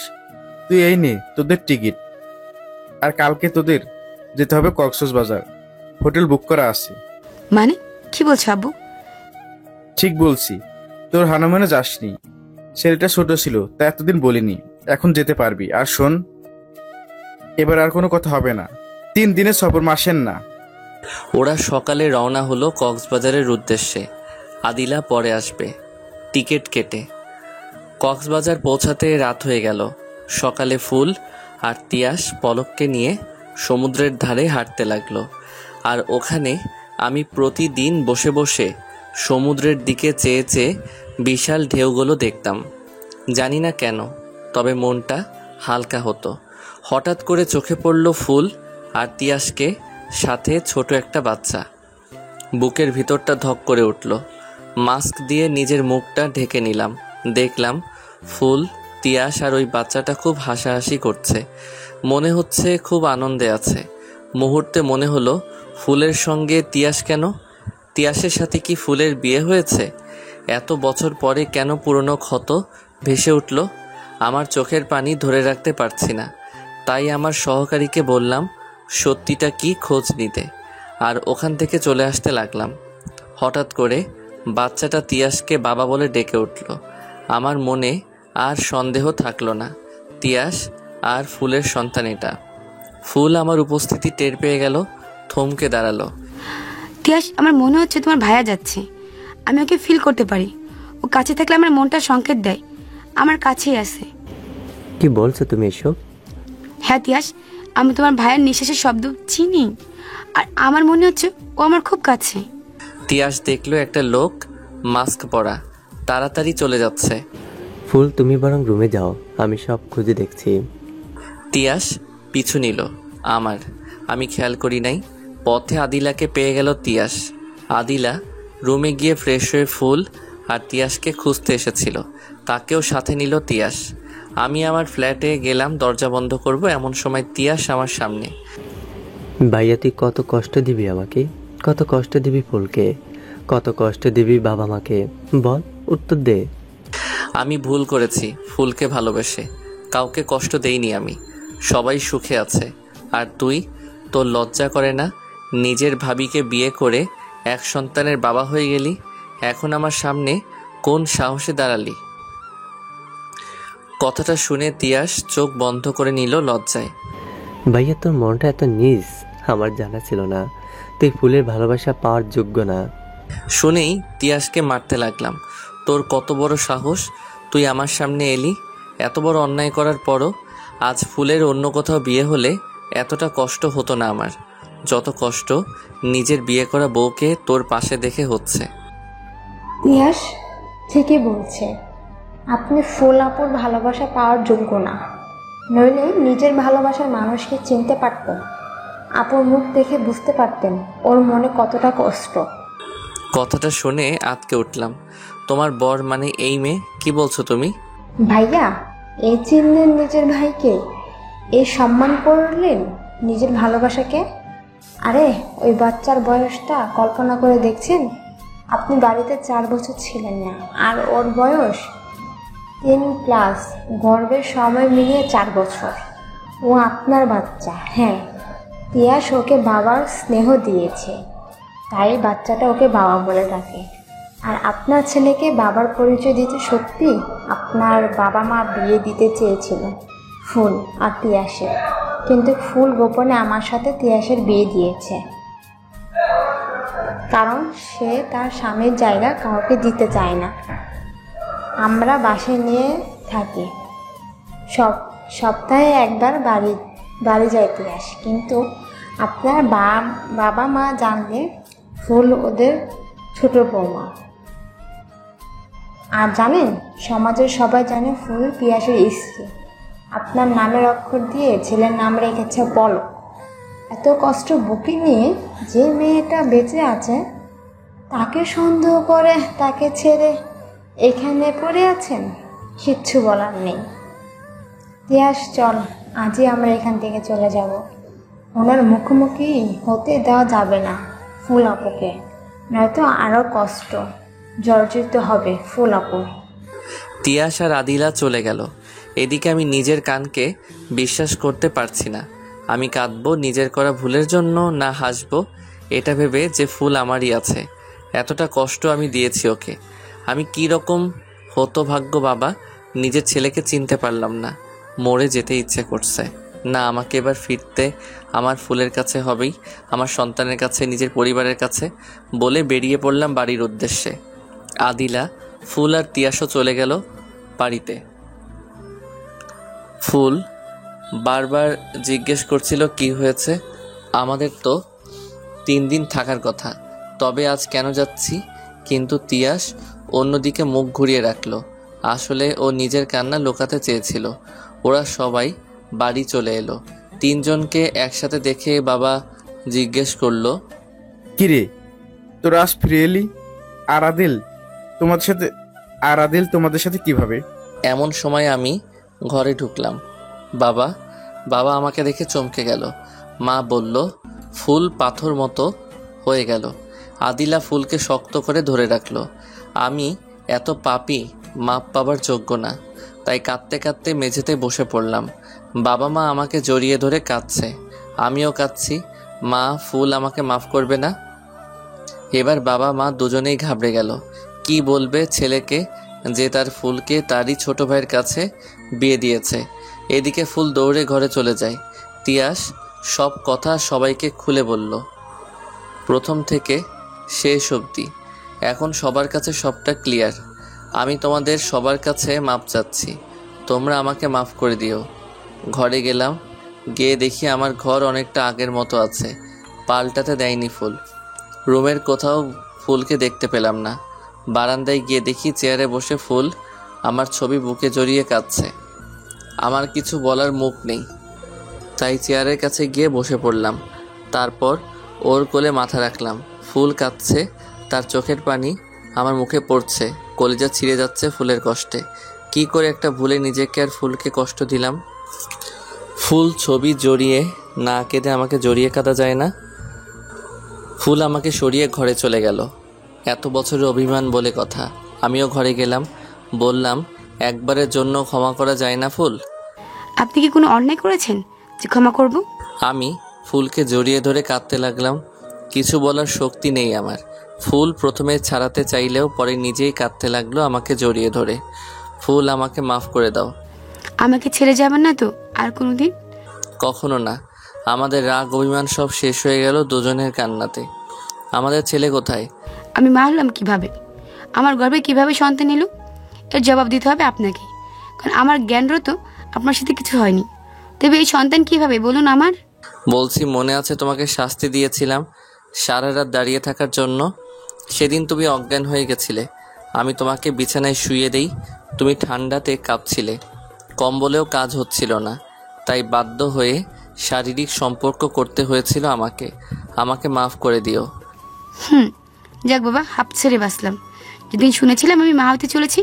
Speaker 4: তুই এই নে তোদের টিকিট। আর কালকে তোদের যেতে হবে কক্সবাজার, হোটেল বুক করা আছে।
Speaker 5: মানে কি বলছো আব্বু?
Speaker 4: ঠিক বলছি, তোর হানুমানে যাসনি। ছেলেটা ছোট ছিল তাই এতদিন বলিনি, এখন যেতে পারবি। আর শোন, এবার আর কোনো কথা হবে না। 3 দিনের সফর, মাসের না।
Speaker 1: ওরা সকালে রওনা হলো কক্সবাজারের উদ্দেশ্যে। আদিলা পরে আসবে টিকিট কেটে। কক্সবাজার পৌঁছাতে রাত হয়ে গেল। সকালে ফুল আর তিয়াস পলককে নিয়ে সমুদ্রের ধারে হাঁটতে লাগলো। আর ওখানে আমি প্রতিদিন বসে বসে সমুদ্রের দিকে চেয়ে চেয়ে বিশাল ঢেউগুলো দেখতাম। জানি না কেন, তবে মনটা হালকা হতো। হঠাৎ করে চোখে পড়ল ফুল আর তিয়াসকে, সাথে ছোট একটা বাচ্চা। বুকের ভিতরটা ধক করে উঠল। মাস্ক দিয়ে নিজের মুখটা ঢেকে নিলাম। দেখলাম ফুল, তিয়াস আর ওই বাচ্চাটা খুব হাসাহাসি করছে। মনে হচ্ছে খুব আনন্দে আছে। মুহূর্তে মনে হলো ফুলের সঙ্গে তিয়াস কেন? তিয়াসের সাথে কি ফুলের বিয়ে হয়েছে? এত বছর পরে কেন পুরনো ক্ষত ভেসে উঠল? আমার চোখের পানি ধরে রাখতে পারছি না। তাই আমার সহকারীকে বললাম সত্যিটা কি খোঁজ নিতে, আর ওখান থেকে চলে আসতে লাগলাম। হঠাৎ করে বাচ্চাটা তিয়াসকে বাবা বলে ডেকে উঠল। আমার মনে আর সন্দেহ থাকলো না, তিয়াস আর ফুলের সন্তান এটা। ফুল আমার উপস্থিতি টের পেয়ে গেল, থমকে দাঁড়ালো।
Speaker 5: তিয়াস, আমার মনে হচ্ছে তোমার ভাইয়া যাচ্ছে। আমি ওকে ফিল করতে পারি। ও কাছে থাকলে আমার মনটা সংকেত দেয় আমার কাছেই আছে।
Speaker 6: কি বলছো তুমি এসব?
Speaker 5: হ্যাঁ তিয়াস, আমি তোমার ভাইয়ের নিঃশ্বাসের শব্দ চিনি, আর আমার মনে হচ্ছে ও আমার খুব কাছে।
Speaker 1: তিয়াস দেখলো একটা লোক মাস্ক পরা তাড়াতাড়ি চলে যাচ্ছে।
Speaker 6: ফুল, তুমি বরং রুমে যাও, আমি সব খুঁজে দেখছি।
Speaker 1: তিয়াস পিছু নিল আমার। আমি খেয়াল করি নাই। পথে আদিলাকে পেয়ে গেল তিয়াস। আদিলা রুমে গিয়ে ফ্রেশ হয়ে ফুল আর তিয়াসকে খুঁজতে এসেছিল, তাকেও সাথে নিল তিয়াস। আমি আমার ফ্ল্যাটে গেলাম, দরজা বন্ধ করব, এমন সময় তিয়াস আমার সামনে।
Speaker 6: ভাইয়া, তুই কত কষ্ট দিবি আমাকে? কত কষ্ট দিবি ফুলকে? কত কষ্ট দিবি বাবা মাকে? বল, উত্তর দে।
Speaker 1: আমি ভুল করেছি ফুলকে ভালোবেসে। কাউকে কষ্ট দেইনি আমি। সবাই সুখে আছে। আর তুই তোর লজ্জা করে না? নিজের ভাবিকে বিয়ে করে এক সন্তানের বাবা হয়ে গেলি, এখন আমার সামনে কোন সাহসে দাঁড়ালি? কথাটা শুনে তিয়াস চোখ বন্ধ করে নিল লজ্জায়।
Speaker 6: ভাইয়া, তোর মনটা এত নিজ আমার জানা ছিল না। তুই ফুলের ভালোবাসা পাওয়ার যোগ্য না।
Speaker 1: শুনেই তিয়াসকে মারতে লাগলাম। তোর কত বড় সাহস, তুই আমার সামনে এলি? এত বড় অন্যায় করার পরও আজ ফুলের অন্য কোথাও বিয়ে হলে এতটা কষ্ট হতো না আমার, যত কষ্ট নিজের বিয়ে করা বউকে তোর পাশে দেখে হচ্ছে।
Speaker 7: তিয়াস ঠিকই বলছে, আপনি ফুল আপুর ভালোবাসা পাওয়ার যোগ্য না, নইলে নিজের ভালোবাসার মানুষকে চিনতে পারতেন। আপুর মুখ দেখে বুঝতে পারতেন ওর মনে কতটা কষ্ট।
Speaker 1: কথাটা শুনে আঁতকে উঠলাম। তোমার বর মানে এই মেয়ে? কি বলছো তুমি?
Speaker 7: ভাইয়া, এই চিনলেন নিজের ভাইকে, এই সম্মান করলেন নিজের ভালোবাসাকে। আরে ওই বাচ্চার বয়সটা কল্পনা করে দেখছেন? আপনি বাড়িতে 4 বছর ছিলেন না, আর ওর বয়স 3+, গর্ভের সময় মিলিয়ে 4 বছর। ও আপনার বাচ্চা। হ্যাঁ, তিয়াস ওকে বাবার স্নেহ দিয়েছে, তাই বাচ্চাটা ওকে বাবা বলে ডাকে। আর আপনার ছেলেকে বাবার পরিচয় দিতে সত্যি আপনার বাবা মা বিয়ে দিতে চেয়েছিল ফুল আর তিয়াসের, কিন্তু ফুল গোপনে আমার সাথে তিয়াসের বিয়ে দিয়েছে, কারণ সে তার স্বামীর জায়গা কাউকে দিতে চায় না। আমরা বাসায় নিয়ে থাকি, সপ্তাহে একবার বাড়ি যায় তিয়াস, কিন্তু আপনার বাবা মা জানলে ফুল ওদের ছোট বৌমা। আর জানেন, সমাজের সবাই জানে ফুল তিয়াসের স্ত্রী। আপনার নামের অক্ষর দিয়ে ছেলের নাম রেখেছে পলক। এত কষ্ট বুকে নিয়ে যে মেয়েটা বেঁচে আছে তাকে সন্দেহ করে তাকে ছেড়ে এখানে পড়ে আছেন, কিচ্ছু বলার নেই। তিয়াস, চল, আজই আমরা এখান থেকে চলে যাব। ওনার মুখোমুখি হতে দেওয়া যাবে না ফুল আপুকে, নয়তো আরও কষ্ট জর্জরিত হবে ফুল আপু।
Speaker 1: তিয়াস আর আদিলা চলে গেল। এদিকে আমি নিজের কানকে বিশ্বাস করতে পারছি না। আমি কাঁদবো নিজের করা ভুলের জন্য, না হাসবো এটা ভেবে যে ফুল আমারই আছে। এতটা কষ্ট আমি দিয়েছি ওকে। আমি কি রকম হতভাগ্য বাবা, নিজের ছেলেকে চিনতে পারলাম না। মরে যেতে ইচ্ছে করছে না, আমাকে এবার ফিরতে আমার ফুলের কাছে হবেই, আমার সন্তানের কাছে, নিজের পরিবারের কাছে বলে বেরিয়ে পড়লাম বাড়ির উদ্দেশ্যে। আদিলা, ফুল আর তিয়াসও চলে গেল বাড়িতে। ফুল বারবার জিজ্ঞেস করছিল কি হয়েছে। আমাদের তো 3 দিন থাকার কথা, তবে আজ কেন যাচ্ছি? কিন্তু তিয়াস অন্যদিকে মুখ ঘুরিয়ে রাখলো। আসলে ও নিজের কান্না লুকাতে চেয়েছিল। ওরা সবাই বাড়ি চলে এলো। 3 জনকে একসাথে দেখে বাবা জিজ্ঞেস করলো,
Speaker 4: কিরে তোরা আজ ফিরে এলি? আর আদিল তোমাদের সাথে কিভাবে?
Speaker 1: এমন সময় আমি ঘরে ঢুকলাম। বাবা আমাকে দেখে চমকে গেল। মা বলল, ফুল পাথর মতো হয়ে গেল। আদিলা ফুলকে শক্ত করে ধরে রাখলো। আমি এত পাপী, মাপ পাবার যোগ্য না, তাই কাঁদতে কাঁদতে মেঝেতে বসে পড়লাম। বাবা মা আমাকে জড়িয়ে ধরে কাঁদছে, আমিও কাঁদছি। মা, ফুল আমাকে মাফ করবে না? এবার বাবা মা দুজনেই ঘাবড়ে গেল। কি বলবে ছেলেকে যে তার ফুলকে তারই ছোট ভাইয়ের কাছে বিয়ে দিয়েছে। এদিকে ফুল দৌড়ে ঘরে চলে যায়। তিয়াস সব কথা সবাইকে খুলে বলল, প্রথম থেকে শেষ অবধি। এখন সবার কাছে সবটা ক্লিয়ার। আমি তোমাদের সবার কাছে মাপ চাচ্ছি, তোমরা আমাকে মাফ করে দিও। ঘরে গেলাম, গিয়ে দেখি আমার ঘর অনেকটা আগের মতো আছে, পাল্টাতে দেয়নি ফুল। রুমের কোথাও ফুলকে দেখতে পেলাম না। বারান্দায় গিয়ে দেখি চেয়ারে বসে ফুল আমার ছবি বুকে জড়িয়ে কাঁদছে। আমার কিছু বলার মুখ নেই, তাই চেয়ারের কাছে গিয়ে বসে পড়লাম। তারপর ওর কোলে মাথা রাখলাম। ফুল কাঁদছে, তার চোখের পানি আমার মুখে পড়ছে, কলিজা ছিঁড়ে যাচ্ছে ফুলের কষ্টে। কি করে একটা ভুলে নিজেকে আর ফুলকে কষ্ট দিলাম। ফুল ছবি জড়িয়ে না কেঁদে আমাকে জড়িয়ে কাঁদা যায় না। ফুল আমাকে সরিয়ে ঘরে চলে গেল। এত বছরের অভিমান বলে কথা। আমিও ঘরে গেলাম, বললাম, একবারের জন্য ক্ষমা করা যায় না ফুল?
Speaker 5: আপনি কি কোনো অন্যায় করেছেন যে ক্ষমা করব?
Speaker 1: আমি ফুলকে জড়িয়ে ধরে কাঁদতে লাগলাম। কিছু বলার শক্তি নেই আমার। ফুল প্রথমে ছাড়াতে চাইলেও পরে নিজেই কাঁদতে লাগলো আমাকে জড়িয়ে ধরে। ফুল, আমাকে মাফ করে দাও।
Speaker 5: আমাকে ছেড়ে যাবেন না তো আর কোনোদিন?
Speaker 1: কখনো না। আমাদের রাগ অভিমান সব শেষ হয়ে গেল দুজনের কান্নাতে। আমাদের ছেলে কোথায়?
Speaker 5: আমি মারলাম কিভাবে? আমার গর্ভে কিভাবে সন্তান এলো? এর জবাব দিতে হবে আপনাকে, কারণ আমার জ্ঞানরও তো আপনার সাথে কিছু হয়নি। তবে এই সন্তান কিভাবে বলুন আমার?
Speaker 1: বলছি, মনে আছে তোমাকে শাস্তি দিয়েছিলাম সারা রাত দাঁড়িয়ে থাকার জন্য? সেদিন তুমি অজ্ঞান হয়ে গেছিলে। আমি তোমাকে বিছানায় শুইয়ে দেই, তুমি ঠান্ডাতে কাঁপছিলে, কম্বলেও কাজ হচ্ছিল না, তাই বাধ্য হয়ে শারীরিক সম্পর্ক করতে হয়েছিল আমাকে। আমাকে মাফ করে দিও।
Speaker 5: যাক বাবা, হাঁপ ছেড়ে বাঁচলাম। যেদিন শুনেছিলাম আমি মা হতে চলেছি,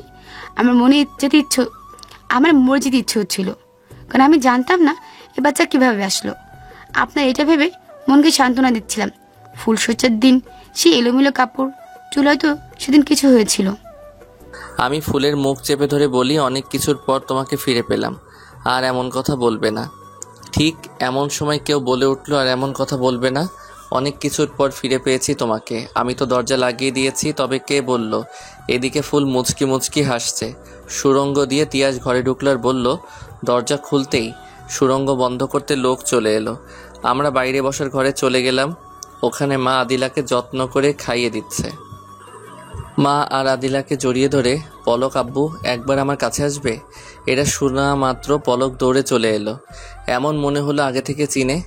Speaker 5: আমার মনে আমার মরে যেতে ইচ্ছে হচ্ছিল, কারণ আমি জানতাম না এ বাচ্চা কিভাবে আসলো। আপনার এটা ভেবে মনকে সান্ত্বনা দিচ্ছিলাম। ফুলসজ্জার দিন সেই এলোমেলো কাপড় চুল, হয়তো সেদিন কিছু হয়েছিল।
Speaker 1: আমি ফুলের মুখ চেপে ধরে বলি, অনেক কিছুর পর তোমাকে ফিরে পেলাম, আর এমন কথা বলবে না। ঠিক এমন সময় কেউ বলে উঠলো, আর এমন কথা বলবে না। অনেক কিছুর পর ফিরে পেয়েছি তোমাকে। আমি তো দরজা লাগিয়ে দিয়েছি, তবে কে বলল? এদিকে ফুল মুচকি মুচকি হাসছে। সুড়ঙ্গ দিয়ে তিয়াস ঘরে ঢুকলো আর বলল, দরজা খুলতেই সুড়ঙ্গ বন্ধ করতে লোক চলে এলো। আমরা বাইরে বসার ঘরে চলে গেলাম। ওখানে মা আদিলাকে যত্ন করে খাইয়ে দিচ্ছে। মা আর আদিলাকে জড়িয়ে ধরে, পলক আব্বু একবার আমার কাছে আসবে? এটা শোনা মাত্র পলক দৌড়ে চলে এলো। এমন মনে হলো আগে থেকে চিনে।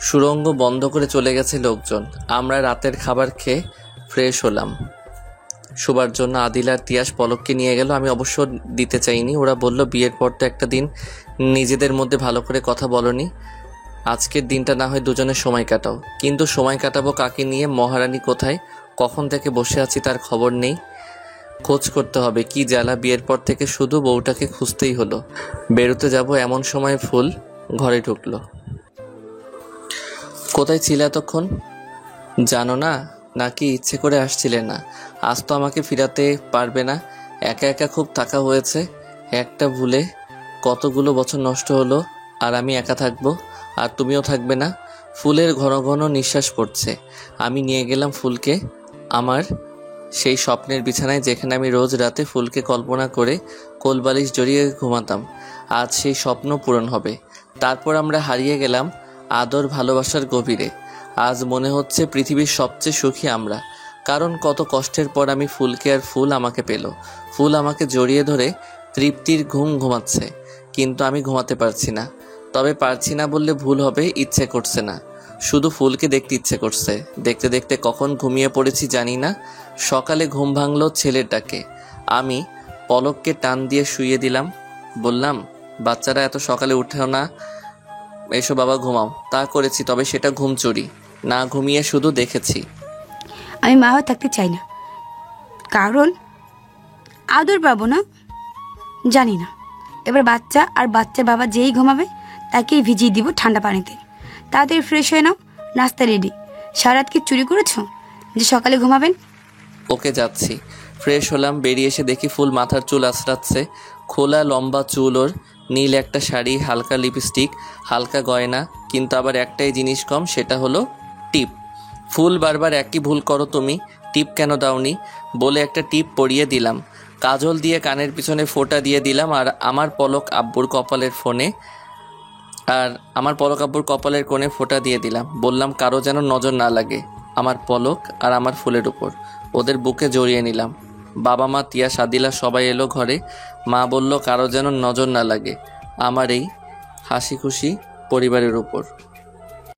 Speaker 1: সুড়ঙ্গ বন্ধ করে চলে গেছে লোকজন। আমরা রাতের খাবার খেয়ে ফ্রেশ হলাম। শোবার জন্য আদিল আর তিয়াস পলককে নিয়ে গেল। আমি অবশ্য দিতে চাইনি। ওরা বলল, বিয়ের পর তো একটা দিন নিজেদের মধ্যে ভালো করে কথা বলনি, আজকের দিনটা না হয় দুজনে সময় কাটাও। কিন্তু সময় কাটাবো কাকে নিয়ে? মহারানী কোথায়, কখন থেকে বসে আছি তার খবর নেই। খোঁজ করতে হবে। কি জ্বালা, বিয়ের পর থেকে শুধু বউটাকে খুঁজতেই হলো। বেরোতে যাব এমন সময় ফুল ঘরে ঢুকলো। কোথায় ছিলে এতক্ষণ? জানো না নাকি ইচ্ছে করে আসছিলে না? আজ তো আমাকে ফিরাতে পারবে না। একা একা খুব থাকা হয়েছে। একটা ভুলে কতগুলো বছর নষ্ট হলো, আর আমি একা থাকবো, আর তুমিও থাকবে না। ফুলের ঘন ঘন নিঃশ্বাস পড়ছে। আমি নিয়ে গেলাম ফুলকে আমার সেই স্বপ্নের বিছানায়, যেখানে আমি রোজ রাতে ফুলকে কল্পনা করে কোলবালিশ জড়িয়ে ঘুমাতাম। আজ সেই স্বপ্ন পূরণ হবে। তারপর আমরা হারিয়ে গেলাম আদর ভালোবাসার গভীরে। আজ মনে হচ্ছে পৃথিবীর সবচেয়ে সুখী আমরা, কারণ কত কষ্টের পর আমি ফুলকে, আর ফুল আমাকে পেল। ফুল আমাকে জড়িয়ে ধরে তৃপ্তির ঘুম ঘুমাচ্ছে, কিন্তু আমি ঘুমাতে পারছি না। তবে পারছি না বললে ভুল হবে, ইচ্ছে করছে না। শুধু ফুলকে দেখতে ইচ্ছে করছে। দেখতে দেখতে কখন ঘুমিয়ে পড়েছি জানি না। সকালে ঘুম ভাঙলো ছেলের ডাকে। আমি পলককে টান দিয়ে শুইয়ে দিলাম। বললাম, বাচ্চারা এত সকালে উঠেও না, এসো বাবা ঘুমাও। তা করেছি, তবে সেটা ঘুম চুরি না, ঘুমিয়ে শুধু দেখেছি।
Speaker 5: আমি মা হয়ে থাকতে চাই না, কারণ আদর পাবো না। জানি না, এবার বাচ্চা আর বাচ্চার বাবা যেই ঘুমাবে তাকেই ভিজিয়ে দিব ঠান্ডা পানিতে। তাড়াতাড়ি ফ্রেশ হয়ে নাও, নাস্তা রেডি। সারা রাত কি চুরি করেছো যে সকালে ঘুমাবেন?
Speaker 1: ওকে, যাচ্ছি। ফ্রেশ হলাম। বেরিয়ে এসে দেখি ফুল মাথার চুল আঁচড়াচ্ছে। খোলা লম্বা চুল ওর, নীল একটা শাড়ি, হালকা লিপস্টিক, হালকা গয়না, কিন্তু আবার একটাই জিনিস কম, সেটা হলো টিপ। ফুল, বারবার একই ভুল করো তুমি, টিপ কেন দাওনি? বলে একটা টিপ পরিয়ে দিলাম। কাজল দিয়ে কানের পিছনে ফোঁটা দিয়ে দিলাম। আর আমার পলক আব্বুর কপালের কোণে ফোঁটা দিয়ে দিলাম। বললাম, কারো যেন নজর না লাগে আমার পলক আর আমার ফুলের উপর। ওদের বুকে জড়িয়ে নিলাম। বাবা মা, তিয়া, সাদিলা সবাই এলো ঘরে। মা বলল, কারো যেন নজর না লাগে আমার এই হাসি খুশি পরিবারের উপর।